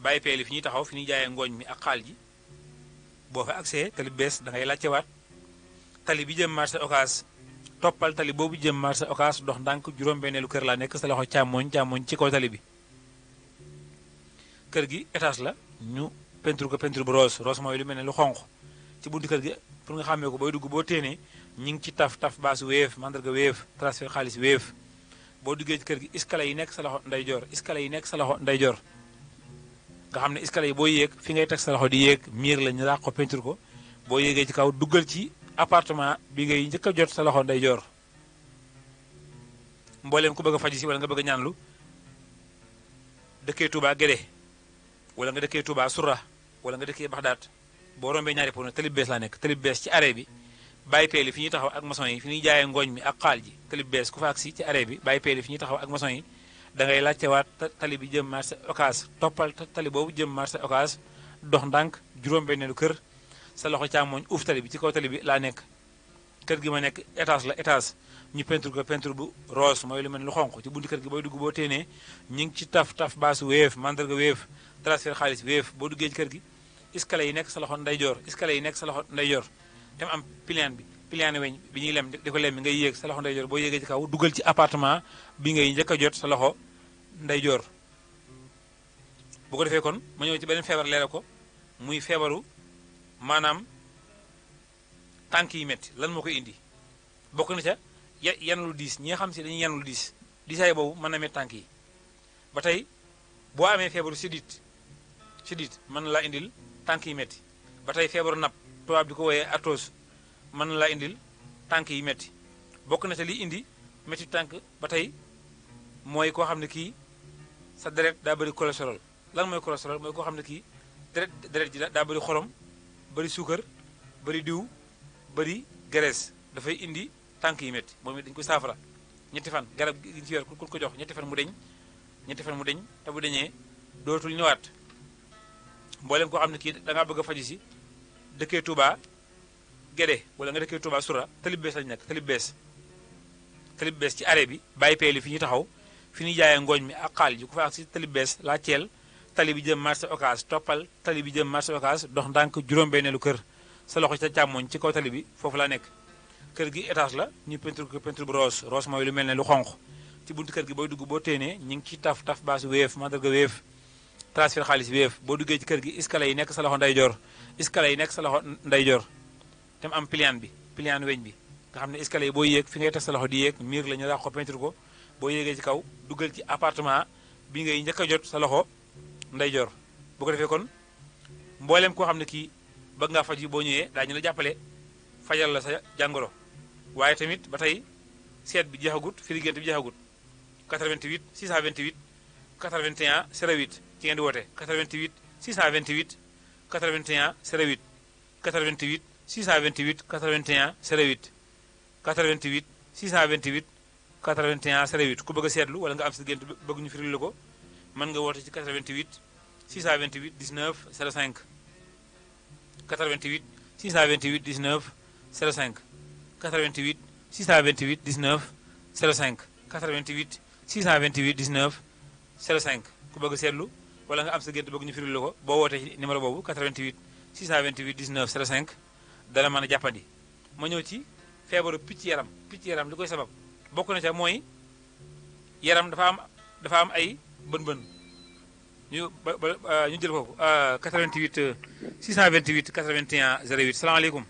bàyyi peeli fi ñuy taxaw fi ñuy jaayee ngooñ mi ak xaal ji boo fa accès Talib Bees da ngay laajtewaat tali bi jëm marché Ocass toppal tali boobu jëm marché Ocass dox ndànk juróom-benneelu kër laa nekk sa loxo càmmoñ ci kaw tali bi kër gi étage la ñu peinture ko peinture bu rose mooy lu mel ne lu xonq ci buntu kër gi pour nga xàmmee ko booy dugg boo téenee ñi ngi ci taf baasu Wave mandarga Wave transfert xaalis Wave boo duggee ci kër gi escalier yi nekk sa loxo ndeyjoor nga xam ne escalier yi boo yéeg fi ngay teg sa loxo di yéeg miir la ñu daax ko peinture ko boo yéegee ci kaw duggal ci appartement bi ngay njëkk a jot sa loxo ndeyjoor mbooleem ku bëgg a faju si wala nga bëgg a ñaanlu dëkkee Touba Guédé wala nga dëkkee Touba Soura wala nga dëkkee Baxdaat boo rombee ñaari pono talib bees laa nekk talib bees ci arrêt bi bàyyi peeli fi ñuy taxaw ak maçon yi fi ñuy jaayee ngooñ mi ak xaal ji talib bees ku fa agsi ci arrêt bi bàyyi peeli fi ñuy taxaw ak maçon yi da ngay laajtewaat tali bi jëm marché Ocass toppal tali boobu jëm marché Ocass dox ndànk juróom-benneelu kër sa loxo càmmoñ uuf tali bi ci kaw tali bi laa nekk kër gi ma nekk étage la étage ñu peinture ko peinture bu rose mooy lu mel lu xonq ci buntu kër gi booy dugg boo téenee ñu ngi ci taf baasu Wave mandarga Wave transfert xaalis Wave boo duggee ci kër gi escalier yi nekk sa loxo ndeyjoor te am pliant weñ bi ñuy lem di ko lem bi ngay yéeg sa loxo ndeyjoor boo yéegee ci kaw duggal ci appartement bi ngay njëkk a jot sa loxo ndeyjoor bu ko defee kon ma ñëw ci beneen feebar leeral ko muy feebaru maanaam tànk yi métti lan moo koy indi bokk na ca yan lu diis ñi nga xam si dañuy yan lu diis diisaay boobu mën na métti tànk yi ba tey boo amee feebaru sidit mën na laa indil tànk yi métti ba tey feebaru napp tubaab di ko wooyee arthrose mën na laa indil tànk yi métti bokk na ca liy indi métti tànk ba tey mooy koo xam ne kii sa deret daa bëri cholestérol lan mooy cholestérol mooy koo xam ne kii deret ji daa bëri xorom bëri suukar bëri diw bëri graisse dafay indi tànk yi métti moom it dañu koy saafara ñetti fan garab gi ñu ci yor ku ko jox ñetti fan mu deñ te bu deñee dootul ñëwaat mboolem koo xam ne kii da ngaa bëgg a faju si dëkkee Touba Guédé wala nga dëkkee Touba Soura talib bees lañu nekk talib bees ci arrêt bi bàyyi peeli fi ñuy taxaw fi ñuy jaayee ngooñ mi ak xaal ji ku fa ak si talib bees laa ceel tali bi jëm marché Ocass toppal tali bi jëm marché Ocass dox ndànk juróom-benneelu kër sa loxo ca càmmoñ ci kaw tali bi foofu laa nekk kër gi étage la ñu peinture ko peinture bu rose mooy lu mel ne lu xonq ci buntu kër gi booy dugg boo téenee ñu ngi ci taf baasu Wave mandarga Wave transfert xaalis Wave boo duggee ci kër gi escalier yi nekk sa loxo ndeyjoor te am pliant weñ bi nga xam ne escalier yi boo yéeg fi ngay teg sa loxo di yéeg miir la ñu daax ko peinture ko boo yéegee ci kaw duggal ci appartement bi ngay njëkk a jot sa loxo ndeyjoor bu ko defee kon mbooleem koo xam ne kii bëgg ngaa faj yi boo ñëwee daañu la jàppale fajal la sa jàngoro waaye tamit ba tey seet bi jeexagut firigént bi jeexagut 88 628 81 08 ci ngeen di woote 88 628 81 08 88 628 81 08 88 628 81 08 ku bëgg a seetlu wala nga am si gént bëgg ñu firil la ko mën nga woote ci 88 628 19 05 88 628 19 05 88 628 19 05 88 628 19 05 ku bëgg a seetlu wala nga am sa gént bëgg ñu firil la ko boo wootee ci numéro boobu 88 628 19 05 dana mën a jàppandi ma ñëw ci feebaru picc yaram li koy sabab bokk na ca mooy yaram dafa am ay bën-bën ñu jël foofu 88 628 81 08 salaamaaleykum.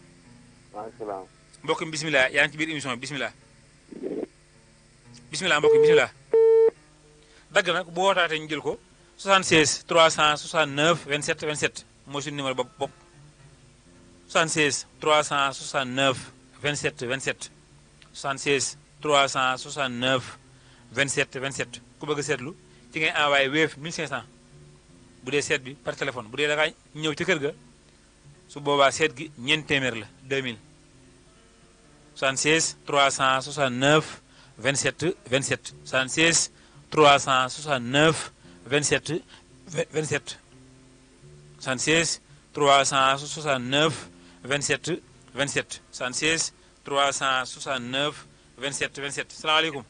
waaleykum salaam. mbokk mi bisimilah yaa ngi ci biir émission bi bisimilah. mbokk mi bisimilah. dagg nag bu wootaatee ñu jël ko 76 369 27 27 mooy suñu numéro bopp 76 369 27 27 76 369 27 27 ku bëgg a seetlu ci ngay envoyé Wave 1500 bu dee seet bi par téléphone bu dee da ngaa ñëw ci kër ga su boobaa seet gi ñeent téeméer la 2000 76 369 27 27 76 369 27 27 76 369 27 27 76 369 27 27 salaamaaleykum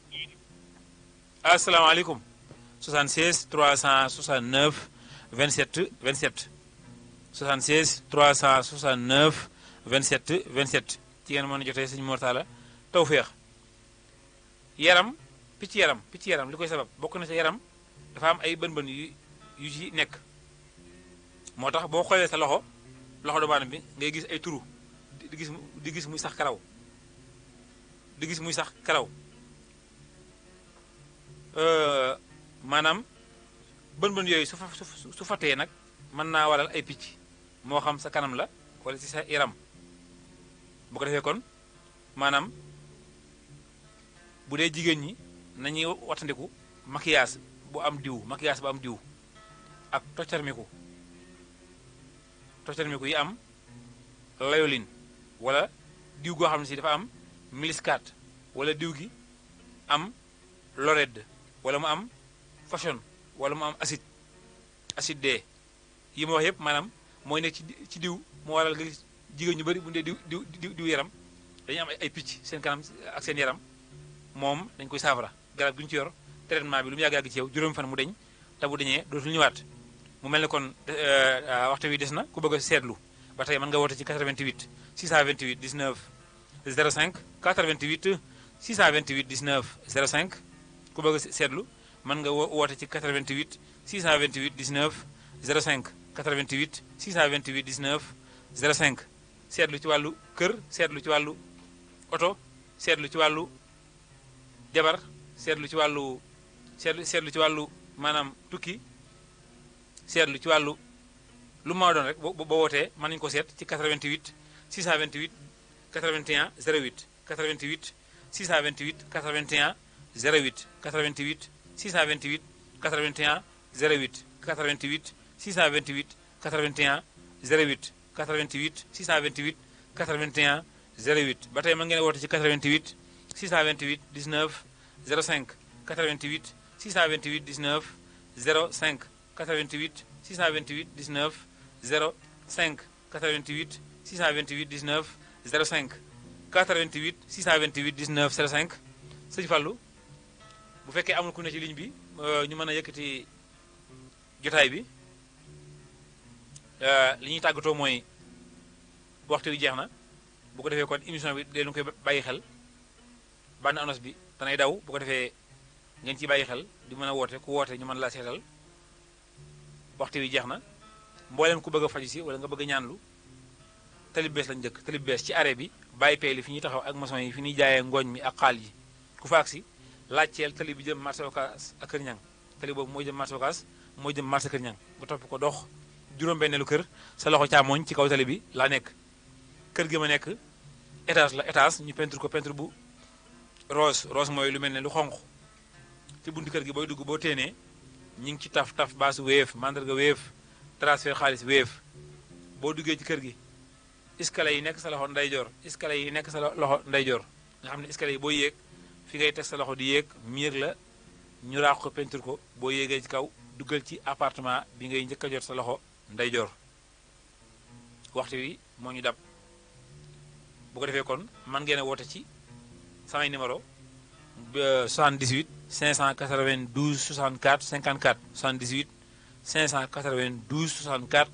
asalaamaaleykum 76 369 27 27 76 369 27 27 ci ngeen mën a jotee sëñ Mor Talla Tawféex. yaram picc yaram li koy sabab bokk na ci yaram dafa am ay bën-bën yu ci nekk moo tax boo xoolee sa loxo doomu aadama bi ngay gis ay turu di gis muy sax karaw maanaam bën-bën yooyu su fatee nag mën naa waral ay picc moo xam sa kanam la wala ci sa yaram bu ko defee kon maanaam bu dee jigéen ñi nañuy wattandiku maquillage bu am diw ak toccarmiku yi am layoline wala diw goo xam ne si dafa am miliscate wala diw gi am loredd wala mu am fashion wala mu am acide D yi ma wax yëpp maanaam mooy nekk ci diw moo waral nga gis jigéen ñu bari bu dee diw yaram dañuy am ay picc seen kanam ak seen yaram moom dañ koy saafara garab gi ñu ci yor traitement bi lu mu yàgg ci yow juróomi fan mu deñ te bu deñee dootul ñëwaat mu mel ne kon waxtu wi des na ku bëgg a seetlu ba tey mën nga woote ci 88 628 19 05 88 628 19 05 ku bëgg a seetlu mën nga woote ci 88 628 19 05 88 628 19 05 seetlu ci wàllu kër seetlu ci wàllu oto seetlu ci wàllu jabar seetlu ci wàllu maanaam tukki seetlu ci wàllu lu ma doon rek boo wootee mën nañu ko seet ci 88 628 81 08 88 628 81 08 88 628 81 08 88 628 81 08 88 628 81 08 ba tey mën ngeen woote ci 88 628 19 05 88 628 19 05 88 628 19 05 88 628 19 05 88 628 19 05 sëñ Fallou bu fekkee amul ku ne ci ligne bi ñu mën a yëkkati jotaay bi li ñuy tàggatoo mooy waxtu wi jeex na bu ko defee kon émission bi dee lu koy bàyyi xel bànn annonce bi danay daw bu ko defee ngeen ci bàyyi xel di mën a woote ku woote ñu mën laa seetal waxtu wi jeex na mbooleem ku bëgg a faju si wala nga bëgg a ñaanlu talib bees lañ dëkk talib bees ci arrêt bi bàyyi pay li fi ñuy taxaw ak maçon yi fi ñuy jaayee ngooñ mi ak xaal yi ku faak si laajteel tali bi jëm marché Ocass ak Kër Ñang tali boobu mooy jëm marché Ocass mooy jëm marché Kër Ñang nga topp ko dox juróom-benneelu kër sa loxo càmmoñ ci kaw tali bi laa nekk kër gi ma nekk étage la étage ñu peinture ko peinture bu rose mooy lu mel ne lu xonq ci buntu kër gi booy dugg boo téenee ñi ngi ci taf baasu Wave mandarga Wave transfert xaalis Wave boo duggee ci kër gi escalier yi nekk sa loxo ndeyjoor escalier yi nekk sa loxo ndeyjoor nga xam ne escalier yi boo yéeg fi ngay teg sa loxo di yéeg miir la ñu raax ko peinture ko boo yéegee ci kaw duggal ci appartement bi ngay njëkk a jot sa loxo ndeyjoor waxtu wi moo ñu dab bu ko defee kon man ngeen a woote ci samay numéro 78 592 64 54 78 592 64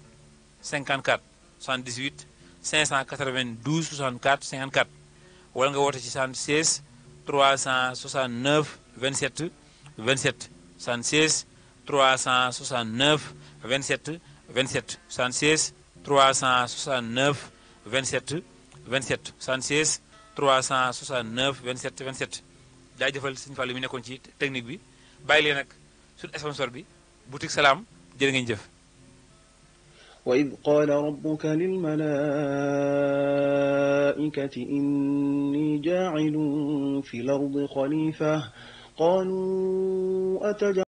54 78 592 64 54 wala nga woote ci 76 369 27 27 76 369 27 27 76 369 27 27 76 369 27 27 jaajëfal Sëñ Fallu mi nekkoon ci technique bi bàyyi leen nag suñu sponsor bi boutique Salam jërë ngeen jëf. وإذ قال ربك للملائكة إني جاعل في الأرض خليفة قالوا أتجعل